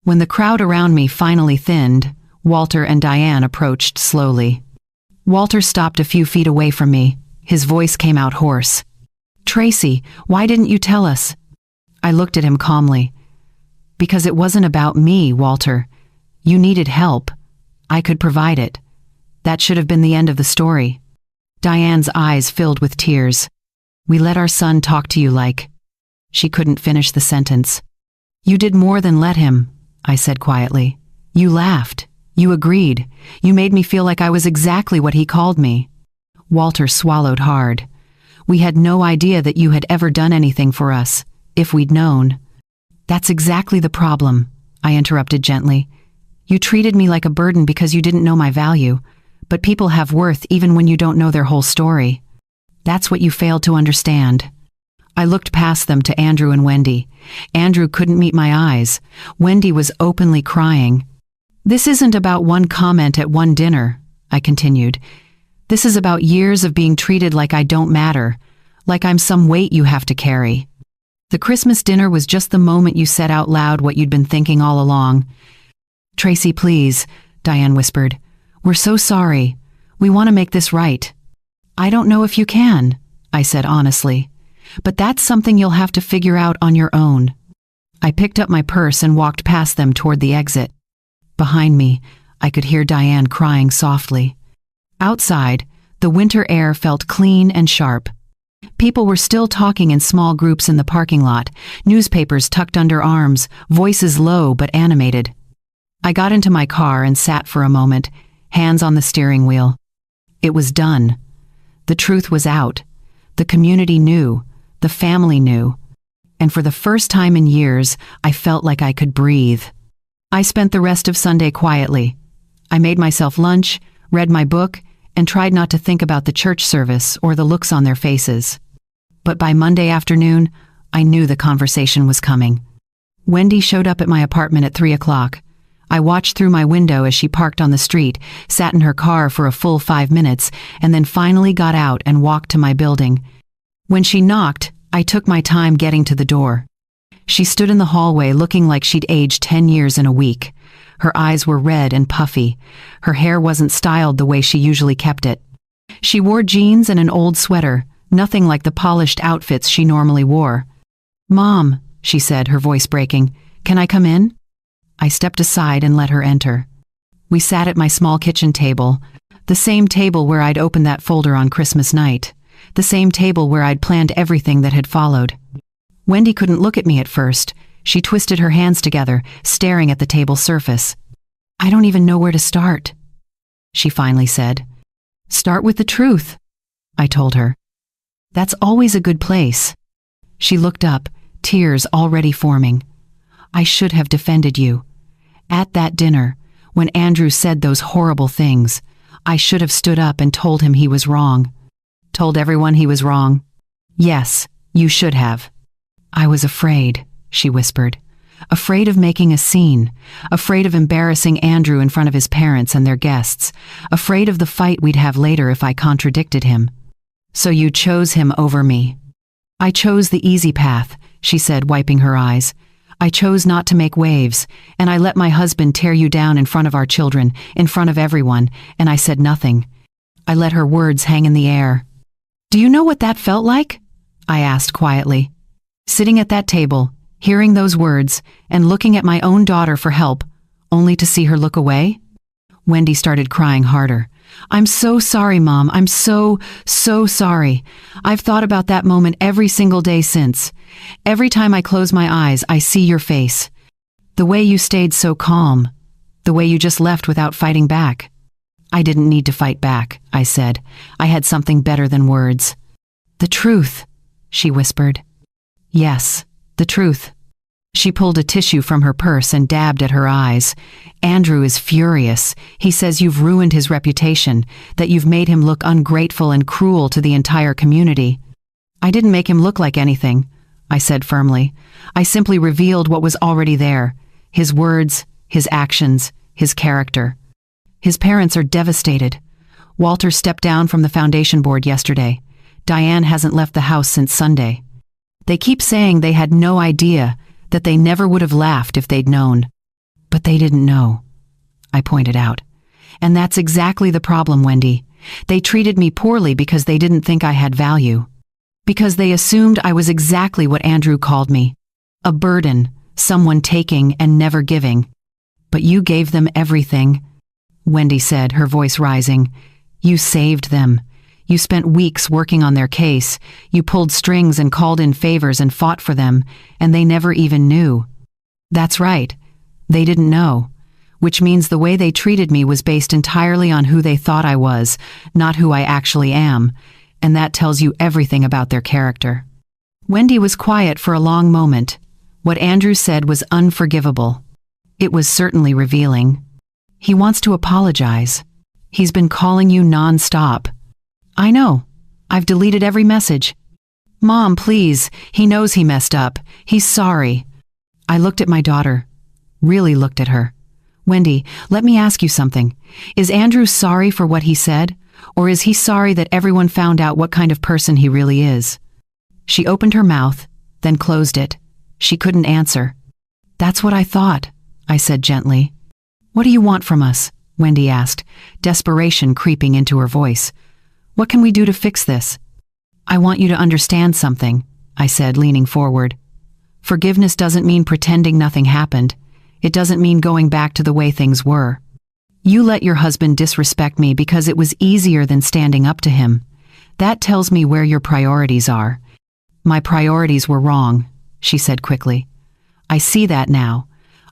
When the crowd around me finally thinned, Walter and Diane approached slowly. Walter stopped a few feet away from me. His voice came out hoarse. "Tracy, why didn't you tell us?" I looked at him calmly. "Because it wasn't about me, Walter. You needed help. I could provide it. That should have been the end of the story." Diane's eyes filled with tears. "We let our son talk to you like..." She couldn't finish the sentence. "You did more than let him," I said quietly. "You laughed. You agreed. You made me feel like I was exactly what he called me." Walter swallowed hard. "We had no idea that you had ever done anything for us, if we'd known." "That's exactly the problem," I interrupted gently. "You treated me like a burden because you didn't know my value, but people have worth even when you don't know their whole story. That's what you failed to understand." I looked past them to Andrew and Wendy. Andrew couldn't meet my eyes. Wendy was openly crying. "This isn't about one comment at one dinner," I continued. "This is about years of being treated like I don't matter, like I'm some weight you have to carry. The Christmas dinner was just the moment you said out loud what you'd been thinking all along." "Tracy, please," Diane whispered. We're so sorry. We want to make this right. I don't know if you can, I said honestly. But that's something you'll have to figure out on your own. I picked up my purse and walked past them toward the exit. Behind me, I could hear Diane crying softly. Outside, the winter air felt clean and sharp. People were still talking in small groups in the parking lot, newspapers tucked under arms, voices low but animated. I got into my car and sat for a moment, hands on the steering wheel. It was done. The truth was out. The community knew. The family knew. And for the first time in years, I felt like I could breathe. I spent the rest of Sunday quietly. I made myself lunch, read my book, and tried not to think about the church service or the looks on their faces. But by Monday afternoon, I knew the conversation was coming. Wendy showed up at my apartment at 3 o'clock. I watched through my window as she parked on the street, sat in her car for a full 5 minutes, and then finally got out and walked to my building. When she knocked, I took my time getting to the door. She stood in the hallway looking like she'd aged 10 years in a week. Her eyes were red and puffy. Her hair wasn't styled the way she usually kept it. She wore jeans and an old sweater, nothing like the polished outfits she normally wore. "Mom," she said, her voice breaking, "can I come in?" I stepped aside and let her enter. We sat at my small kitchen table, the same table where I'd opened that folder on Christmas night, the same table where I'd planned everything that had followed. Wendy couldn't look at me at first. She twisted her hands together, staring at the table surface. "I don't even know where to start," she finally said. "Start with the truth," I told her. "That's always a good place." She looked up, tears already forming. "I should have defended you. At that dinner, when Andrew said those horrible things, I should have stood up and told him he was wrong." "Told everyone he was wrong?" "Yes, you should have." "I was afraid," she whispered. "Afraid of making a scene, afraid of embarrassing Andrew in front of his parents and their guests, afraid of the fight we'd have later if I contradicted him. So you chose him over me." "I chose the easy path," she said, wiping her eyes. "I chose not to make waves, and I let my husband tear you down in front of our children, in front of everyone, and I said nothing. I let her words hang in the air." "Do you know what that felt like?" I asked quietly. Sitting at that table, hearing those words, and looking at my own daughter for help, only to see her look away? Wendy started crying harder. "I'm so sorry, Mom. I'm so sorry. I've thought about that moment every single day since. Every time I close my eyes, I see your face. The way you stayed so calm. The way you just left without fighting back." "I didn't need to fight back," I said. "I had something better than words." "The truth," she whispered. "Yes, the truth." She pulled a tissue from her purse and dabbed at her eyes. "Andrew is furious. He says you've ruined his reputation, that you've made him look ungrateful and cruel to the entire community." "I didn't make him look like anything," I said firmly. "I simply revealed what was already there. His words, his actions, his character. His parents are devastated. Walter stepped down from the foundation board yesterday. Diane hasn't left the house since Sunday. They keep saying they had no idea, that they never would have laughed if they'd known. But they didn't know," I pointed out. "And that's exactly the problem, Wendy. They treated me poorly because they didn't think I had value. Because they assumed I was exactly what Andrew called me. A burden, someone taking and never giving. But you gave them everything," Wendy said, her voice rising. "You saved them. You spent weeks working on their case. You pulled strings and called in favors and fought for them, and they never even knew." "That's right. They didn't know. Which means the way they treated me was based entirely on who they thought I was, not who I actually am, and that tells you everything about their character." Wendy was quiet for a long moment. What Andrew said was unforgivable. It was certainly revealing. "He wants to apologize. He's been calling you non-stop." "I know. I've deleted every message." "Mom, please. He knows he messed up. He's sorry." I looked at my daughter. Really looked at her. "Wendy, let me ask you something. Is Andrew sorry for what he said? Or is he sorry that everyone found out what kind of person he really is?" She opened her mouth, then closed it. She couldn't answer. "That's what I thought," I said gently. "What do you want from us? Wendy asked, desperation creeping into her voice. "What can we do to fix this?" "I want you to understand something," I said, leaning forward. "Forgiveness doesn't mean pretending nothing happened. It doesn't mean going back to the way things were. You let your husband disrespect me because it was easier than standing up to him. That tells me where your priorities are." "My priorities were wrong," she said quickly. "I see that now.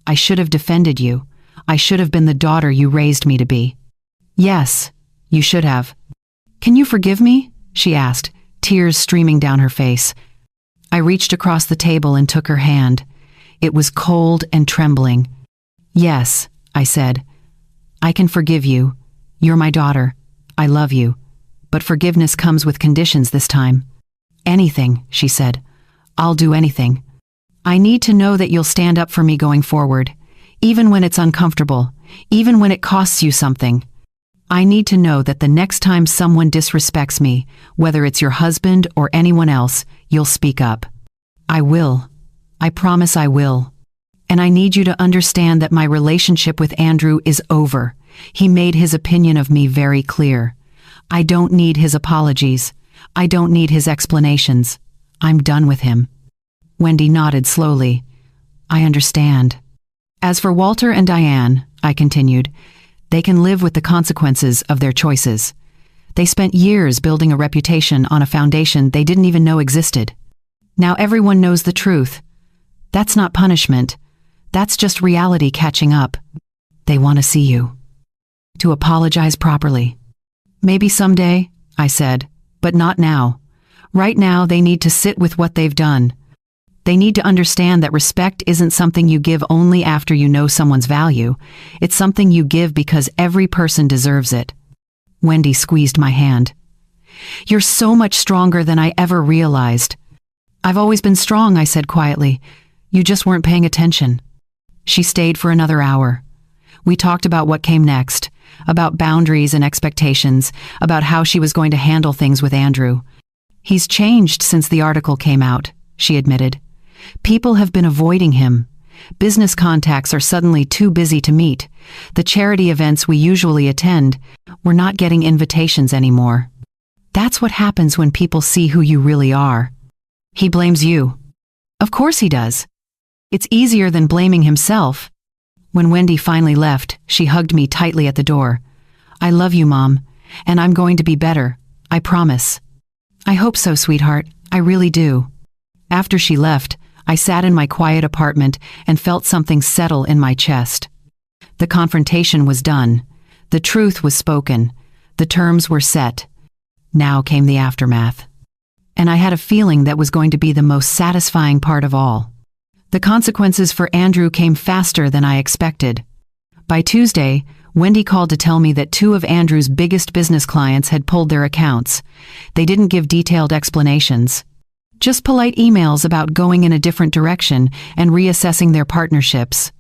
I should have defended you. I should have been the daughter you raised me to be." "Yes, you should have." "Can you forgive me?" she asked, tears streaming down her face. I reached across the table and took her hand. It was cold and trembling. "Yes," I said. "I can forgive you. You're my daughter. I love you. But forgiveness comes with conditions this time." "Anything," she said. "I'll do anything. I need to know that you'll stand up for me going forward, even when it's uncomfortable, even when it costs you something. I need to know that the next time someone disrespects me, whether it's your husband or anyone else, you'll speak up." "I will. I promise I will. And I need you to understand that my relationship with Andrew is over. He made his opinion of me very clear. I don't need his apologies. I don't need his explanations. I'm done with him." Wendy nodded slowly. "I understand." "As for Walter and Diane," I continued, "they can live with the consequences of their choices. They spent years building a reputation on a foundation they didn't even know existed. Now everyone knows the truth. That's not punishment. That's just reality catching up. They want to see you. To apologize properly." "Maybe someday," I said, "but not now. Right now they need to sit with what they've done. They need to understand that respect isn't something you give only after you know someone's value. It's something you give because every person deserves it." Wendy squeezed my hand. "You're so much stronger than I ever realized." "I've always been strong," I said quietly. "You just weren't paying attention." She stayed for another hour. We talked about what came next, about boundaries and expectations, about how she was going to handle things with Andrew. "He's changed since the article came out," she admitted. "People have been avoiding him. Business contacts are suddenly too busy to meet. The charity events we usually attend, we're not getting invitations anymore. That's what happens when people see who you really are." "He blames you." "Of course he does. It's easier than blaming himself." When Wendy finally left, she hugged me tightly at the door. "I love you, Mom, and I'm going to be better, I promise." "I hope so, sweetheart. I really do." After she left, I sat in my quiet apartment and felt something settle in my chest. The confrontation was done. The truth was spoken. The terms were set. Now came the aftermath. And I had a feeling that was going to be the most satisfying part of all. The consequences for Andrew came faster than I expected. By Tuesday, Wendy called to tell me that 2 of Andrew's biggest business clients had pulled their accounts. They didn't give detailed explanations. Just polite emails about going in a different direction and reassessing their partnerships.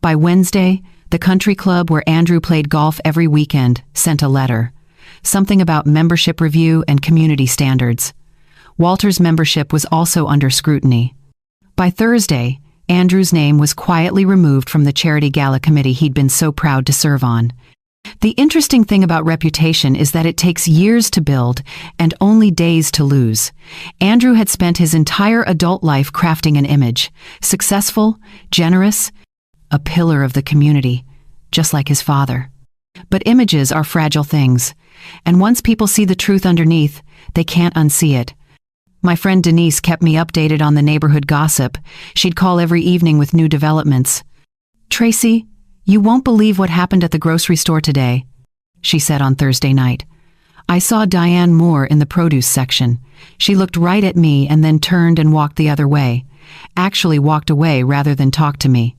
By Wednesday, the country club where Andrew played golf every weekend sent a letter. Something about membership review and community standards. Walter's membership was also under scrutiny. By Thursday, Andrew's name was quietly removed from the charity gala committee he'd been so proud to serve on. The interesting thing about reputation is that it takes years to build and only days to lose. Andrew had spent his entire adult life crafting an image, successful, generous, a pillar of the community, just like his father. But images are fragile things, and once people see the truth underneath, they can't unsee it. My friend Denise kept me updated on the neighborhood gossip. She'd call every evening with new developments. "Tracy, you won't believe what happened at the grocery store today," she said on Thursday night. "I saw Diane Moore in the produce section. She looked right at me and then turned and walked the other way. Actually walked away rather than talk to me."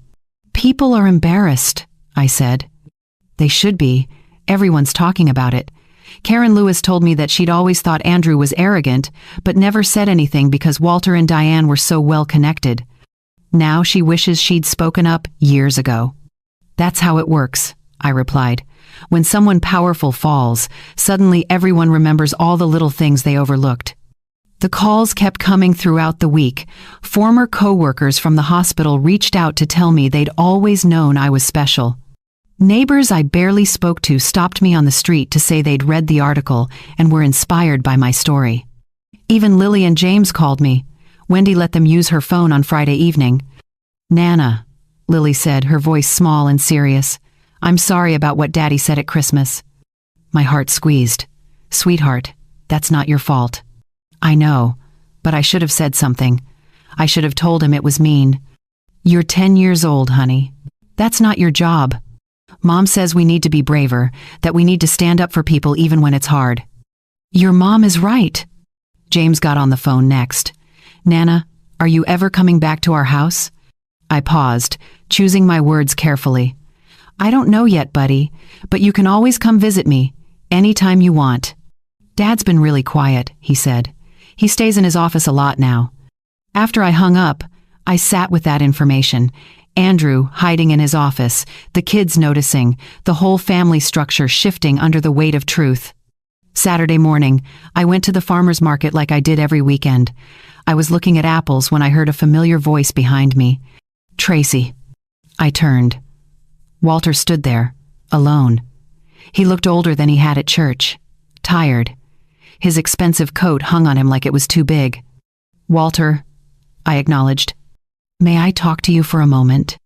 "People are embarrassed," I said. "They should be. Everyone's talking about it. Karen Lewis told me that she'd always thought Andrew was arrogant, but never said anything because Walter and Diane were so well connected. Now she wishes she'd spoken up years ago." "That's how it works," I replied. "When someone powerful falls, suddenly everyone remembers all the little things they overlooked." The calls kept coming throughout the week. Former co-workers from the hospital reached out to tell me they'd always known I was special. Neighbors I barely spoke to stopped me on the street to say they'd read the article and were inspired by my story. Even Lily and James called me. Wendy let them use her phone on Friday evening. "Nana," Lily said, her voice small and serious, "I'm sorry about what Daddy said at Christmas." My heart squeezed. "Sweetheart, that's not your fault." "I know, but I should have said something. I should have told him it was mean." "You're 10 years old, honey. That's not your job. Mom says we need to be braver, that we need to stand up for people even when it's hard." "Your mom is right." James got on the phone next. "Nana, are you ever coming back to our house?" I paused, choosing my words carefully. "I don't know yet, buddy, but you can always come visit me, anytime you want." "Dad's been really quiet," he said. "He stays in his office a lot now." After I hung up, I sat with that information. Andrew hiding in his office, the kids noticing, the whole family structure shifting under the weight of truth. Saturday morning, I went to the farmer's market like I did every weekend. I was looking at apples when I heard a familiar voice behind me. "Tracy." I turned. Walter stood there, alone. He looked older than he had at church, tired. His expensive coat hung on him like it was too big. "Walter," I acknowledged. "May I talk to you for a moment?"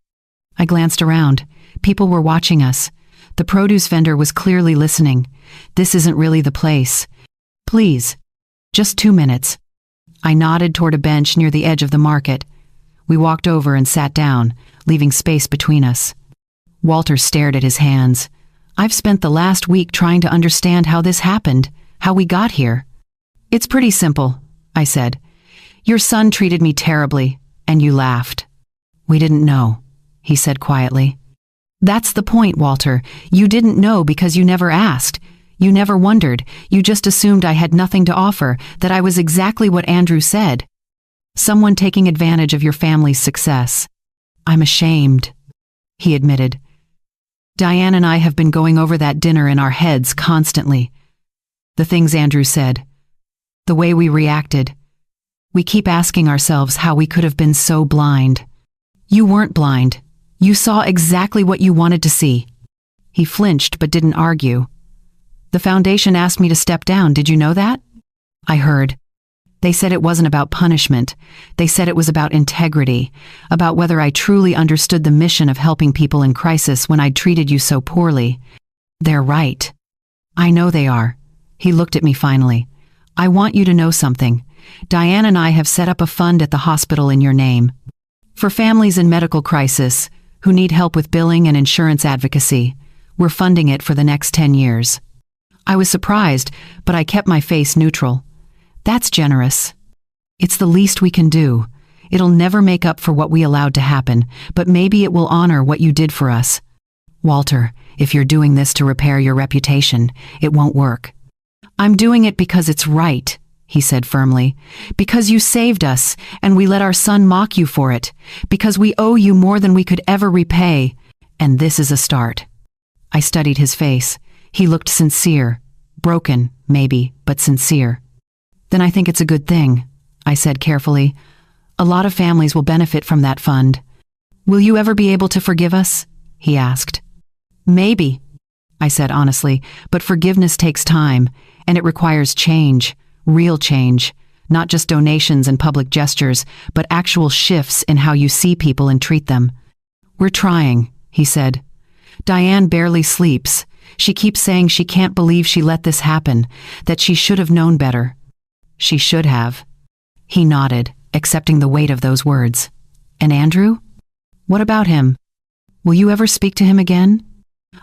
I glanced around. People were watching us. The produce vendor was clearly listening. "This isn't really the place." "Please, just 2 minutes." I nodded toward a bench near the edge of the market. We walked over and sat down, leaving space between us. Walter stared at his hands. "I've spent the last week trying to understand how this happened, how we got here." "It's pretty simple," I said. "Your son treated me terribly, and you laughed." "We didn't know," he said quietly. "That's the point, Walter. You didn't know because you never asked. You never wondered. You just assumed I had nothing to offer, that I was exactly what Andrew said. Someone taking advantage of your family's success." "I'm ashamed," he admitted. "Diane and I have been going over that dinner in our heads constantly. The things Andrew said, the way we reacted. We keep asking ourselves how we could have been so blind." "You weren't blind. You saw exactly what you wanted to see." He flinched but didn't argue. "The foundation asked me to step down, did you know that?" I heard. "They said it wasn't about punishment. They said it was about integrity, about whether I truly understood the mission of helping people in crisis when I'd treated you so poorly." "They're right." "I know they are." He looked at me finally. "I want you to know something. Diane and I have set up a fund at the hospital in your name. For families in medical crisis, who need help with billing and insurance advocacy. We're funding it for the next 10 years. I was surprised, but I kept my face neutral. "That's generous." "It's the least we can do. It'll never make up for what we allowed to happen, but maybe it will honor what you did for us." "Walter, if you're doing this to repair your reputation, it won't work." "I'm doing it because it's right," he said firmly. "Because you saved us, and we let our son mock you for it. Because we owe you more than we could ever repay. And this is a start." I studied his face. He looked sincere. Broken, maybe, but sincere. "Then I think it's a good thing," I said carefully. "A lot of families will benefit from that fund." "Will you ever be able to forgive us?" he asked. "Maybe," I said honestly, "but forgiveness takes time, and it requires change. Real change, not just donations and public gestures, but actual shifts in how you see people and treat them." "We're trying," he said. "Diane barely sleeps. She keeps saying she can't believe she let this happen, that she should have known better." "She should have." He nodded, accepting the weight of those words. "And Andrew? What about him? Will you ever speak to him again?"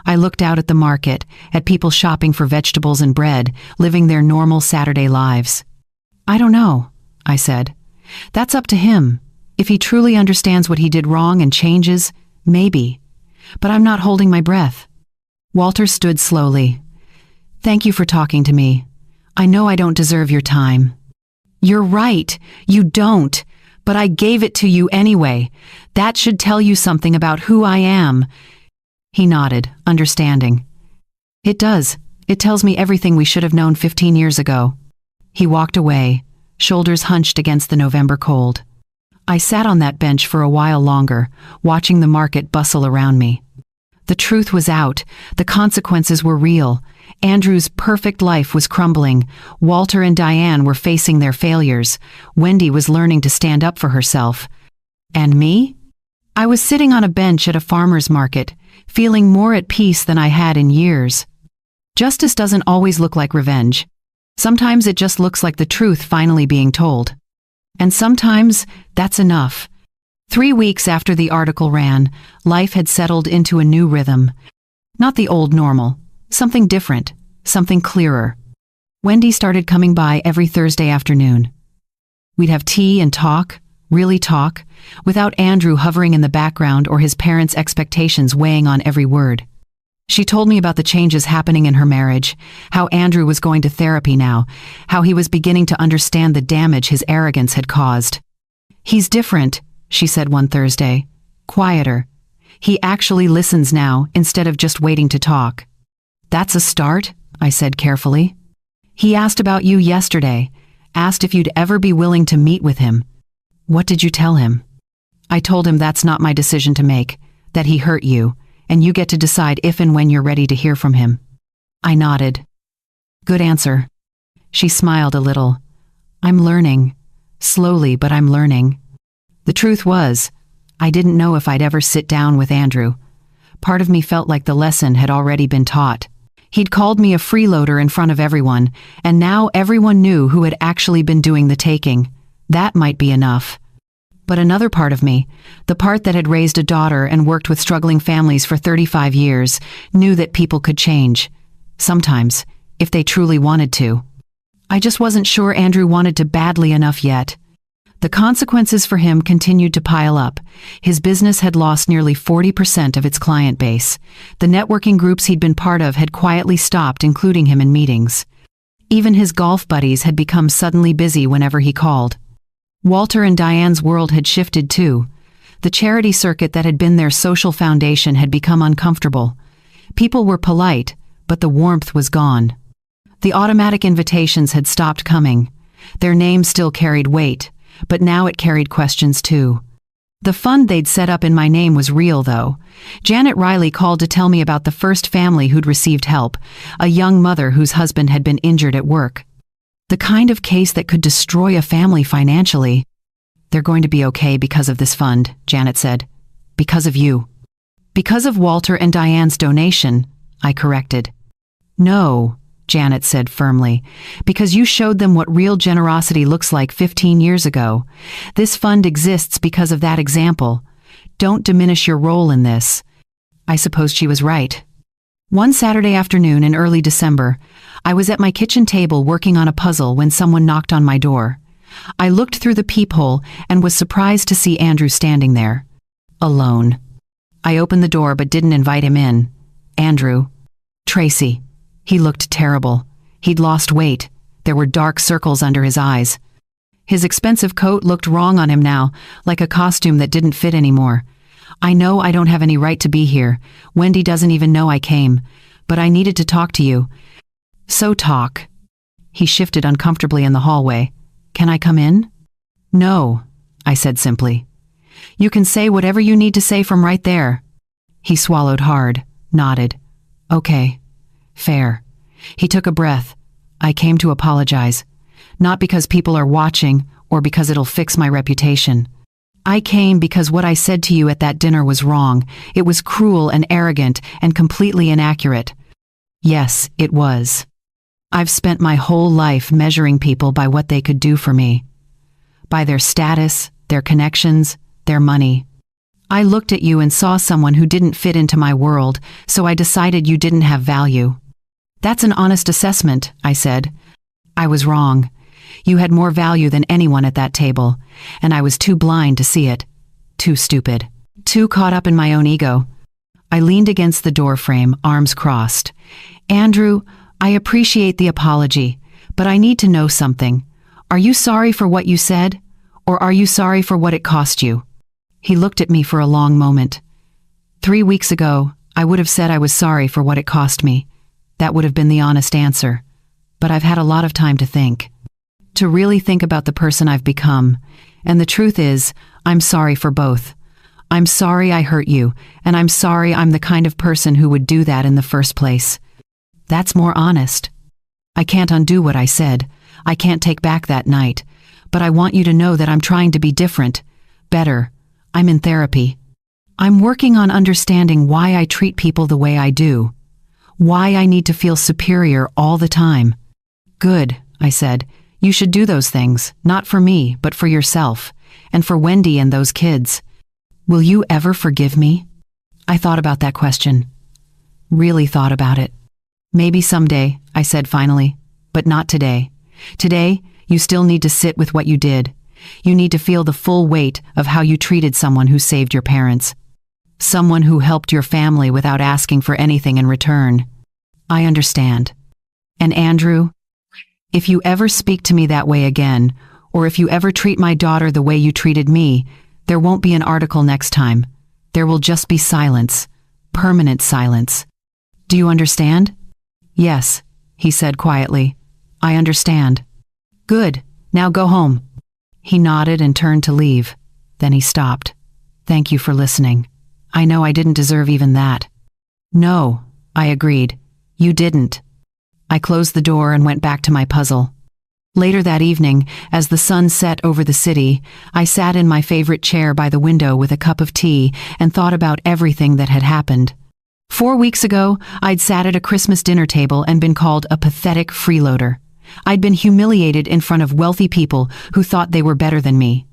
I looked out at the market, at people shopping for vegetables and bread, living their normal Saturday lives. "I don't know," I said. "That's up to him. If he truly understands what he did wrong and changes, maybe. But I'm not holding my breath." Walter stood slowly. "Thank you for talking to me. I know I don't deserve your time." "You're right, you don't. But I gave it to you anyway. That should tell you something about who I am." He nodded, understanding. "It does. It tells me everything we should have known 15 years ago." He walked away, shoulders hunched against the November cold. I sat on that bench for a while longer, watching the market bustle around me. The truth was out. The consequences were real. Andrew's perfect life was crumbling. Walter and Diane were facing their failures. Wendy was learning to stand up for herself. And me? I was sitting on a bench at a farmer's market, feeling more at peace than I had in years. Justice doesn't always look like revenge. Sometimes it just looks like the truth finally being told. And sometimes that's enough. 3 weeks after the article ran, life had settled into a new rhythm. Not the old normal, something different, something clearer. Wendy started coming by every Thursday afternoon. We'd have tea and talk, really talk, without Andrew hovering in the background or his parents' expectations weighing on every word. She told me about the changes happening in her marriage, how Andrew was going to therapy now, how he was beginning to understand the damage his arrogance had caused. "He's different," she said one Thursday. "Quieter. He actually listens now instead of just waiting to talk." "That's a start," I said carefully. "He asked about you yesterday, asked if you'd ever be willing to meet with him. What did you tell him?" "I told him that's not my decision to make, that he hurt you, and you get to decide if and when you're ready to hear from him." I nodded. "Good answer." She smiled a little. "I'm learning. Slowly, but I'm learning." The truth was, I didn't know if I'd ever sit down with Andrew. Part of me felt like the lesson had already been taught. He'd called me a freeloader in front of everyone, and now everyone knew who had actually been doing the taking. That might be enough. But another part of me, the part that had raised a daughter and worked with struggling families for 35 years, knew that people could change. Sometimes, if they truly wanted to. I just wasn't sure Andrew wanted to badly enough yet. The consequences for him continued to pile up. His business had lost nearly 40% of its client base. The networking groups he'd been part of had quietly stopped including him in meetings. Even his golf buddies had become suddenly busy whenever he called. Walter and Diane's world had shifted too. The charity circuit that had been their social foundation had become uncomfortable. People were polite, but the warmth was gone. The automatic invitations had stopped coming. Their name still carried weight, but now it carried questions too. The fund they'd set up in my name was real, though. Janet Riley called to tell me about the first family who'd received help, a young mother whose husband had been injured at work. The kind of case that could destroy a family financially. "They're going to be okay because of this fund," Janet said. "Because of you." "Because of Walter and Diane's donation," I corrected. "No," Janet said firmly, "because you showed them what real generosity looks like 15 years ago. This fund exists because of that example. Don't diminish your role in this." I suppose she was right. One Saturday afternoon in early December, I was at my kitchen table working on a puzzle when someone knocked on my door. I looked through the peephole and was surprised to see Andrew standing there. Alone. I opened the door but didn't invite him in. "Andrew." "Tracy." He looked terrible. He'd lost weight. There were dark circles under his eyes. His expensive coat looked wrong on him now, like a costume that didn't fit anymore. "I know I don't have any right to be here. Wendy doesn't even know I came. But I needed to talk to you." "So talk." He shifted uncomfortably in the hallway. "Can I come in?" "No," I said simply. "You can say whatever you need to say from right there." He swallowed hard, nodded. "Okay. Fair." He took a breath. "I came to apologize. Not because people are watching or because it'll fix my reputation. I came because what I said to you at that dinner was wrong. It was cruel and arrogant and completely inaccurate." Yes, it was. I've spent my whole life measuring people by what they could do for me. By their status, their connections, their money. I looked at you and saw someone who didn't fit into my world, so I decided you didn't have value. "That's an honest assessment," I said. "I was wrong. You had more value than anyone at that table, and I was too blind to see it. Too stupid. Too caught up in my own ego." I leaned against the doorframe, arms crossed. "Andrew, I appreciate the apology, but I need to know something. Are you sorry for what you said, or are you sorry for what it cost you?" He looked at me for a long moment. 3 weeks ago, I would have said I was sorry for what it cost me. That would have been the honest answer. But I've had a lot of time to think. To really think about the person I've become. And the truth is, I'm sorry for both. I'm sorry I hurt you, and I'm sorry I'm the kind of person who would do that in the first place. That's more honest. I can't undo what I said. I can't take back that night. But I want you to know that I'm trying to be different, better. I'm in therapy. I'm working on understanding why I treat people the way I do. Why I need to feel superior all the time. Good, I said. You should do those things, not for me, but for yourself, and for Wendy and those kids. Will you ever forgive me? I thought about that question. Really thought about it. Maybe someday, I said finally, but not today. Today, you still need to sit with what you did. You need to feel the full weight of how you treated someone who saved your parents. Someone who helped your family without asking for anything in return. I understand. And Andrew, if you ever speak to me that way again, or if you ever treat my daughter the way you treated me, there won't be an article next time. There will just be silence. Permanent silence. Do you understand? Yes, he said quietly. I understand. Good, now go home. He nodded and turned to leave. Then he stopped. Thank you for listening. I know I didn't deserve even that. No, I agreed. You didn't. I closed the door and went back to my puzzle. Later that evening, as the sun set over the city, I sat in my favorite chair by the window with a cup of tea and thought about everything that had happened. 4 weeks ago, I'd sat at a Christmas dinner table and been called a pathetic freeloader. I'd been humiliated in front of wealthy people who thought they were better than me.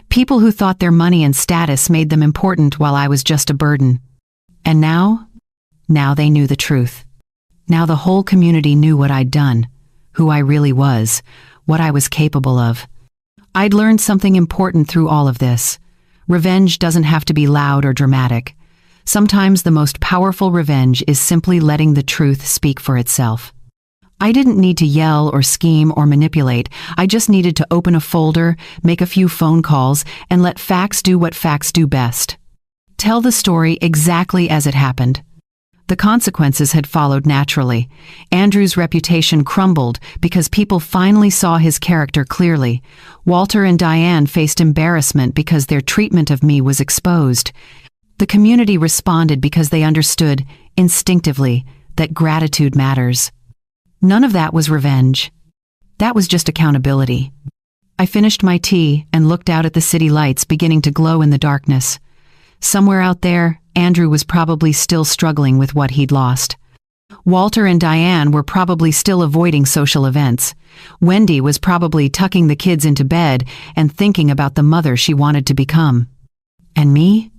People who thought their money and status made them important while I was just a burden. And now they knew the truth. Now the whole community knew what I'd done, who I really was, what I was capable of. I'd learned something important through all of this. Revenge doesn't have to be loud or dramatic. Sometimes the most powerful revenge is simply letting the truth speak for itself. I didn't need to yell or scheme or manipulate. I just needed to open a folder, make a few phone calls, and let facts do what facts do best. Tell the story exactly as it happened. The consequences had followed naturally. Andrew's reputation crumbled because people finally saw his character clearly. Walter and Diane faced embarrassment because their treatment of me was exposed. The community responded because they understood, instinctively, that gratitude matters. None of that was revenge. That was just accountability. I finished my tea and looked out at the city lights beginning to glow in the darkness. Somewhere out there, Andrew was probably still struggling with what he'd lost. Walter and Diane were probably still avoiding social events. Wendy was probably tucking the kids into bed and thinking about the mother she wanted to become. And me?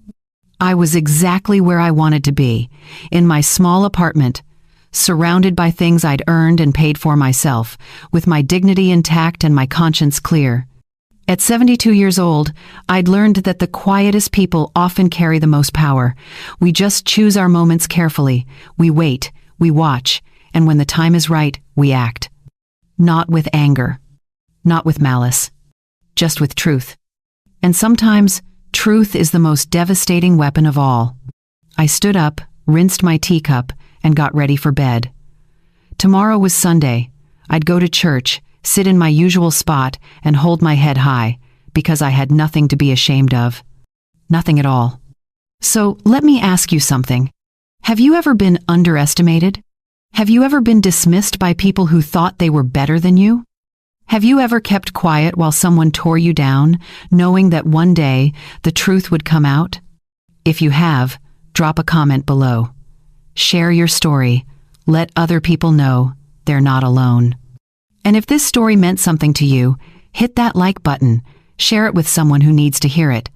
I was exactly where I wanted to be, in my small apartment, surrounded by things I'd earned and paid for myself, with my dignity intact and my conscience clear. At 72 years old, I'd learned that the quietest people often carry the most power. We just choose our moments carefully. We wait, we watch, and when the time is right, we act. Not with anger, not with malice, just with truth. And sometimes, truth is the most devastating weapon of all. I stood up, rinsed my teacup, and got ready for bed. Tomorrow was Sunday. I'd go to church, sit in my usual spot, and hold my head high, because I had nothing to be ashamed of. Nothing at all. So let me ask you something. Have you ever been underestimated? Have you ever been dismissed by people who thought they were better than you? Have you ever kept quiet while someone tore you down, knowing that one day the truth would come out? If you have, drop a comment below. Share your story. Let other people know they're not alone. And if this story meant something to you, hit that like button. Share it with someone who needs to hear it.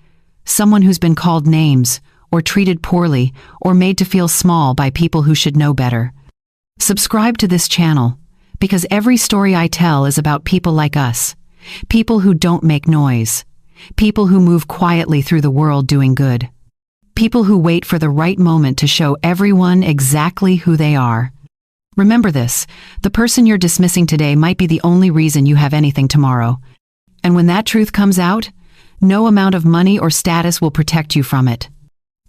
Someone who's been called names, or treated poorly, or made to feel small by people who should know better. Subscribe to this channel, because every story I tell is about people like us. People who don't make noise. People who move quietly through the world doing good. People who wait for the right moment to show everyone exactly who they are. Remember this, the person you're dismissing today might be the only reason you have anything tomorrow. And when that truth comes out, no amount of money or status will protect you from it.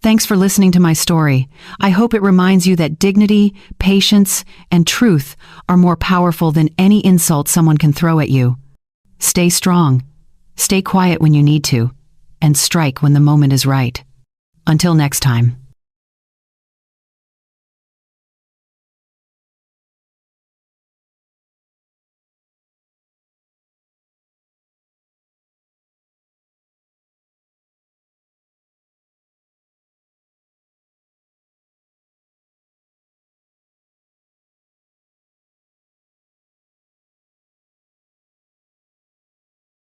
Thanks for listening to my story. I hope it reminds you that dignity, patience, and truth are more powerful than any insult someone can throw at you. Stay strong, stay quiet when you need to, and strike when the moment is right. Until next time.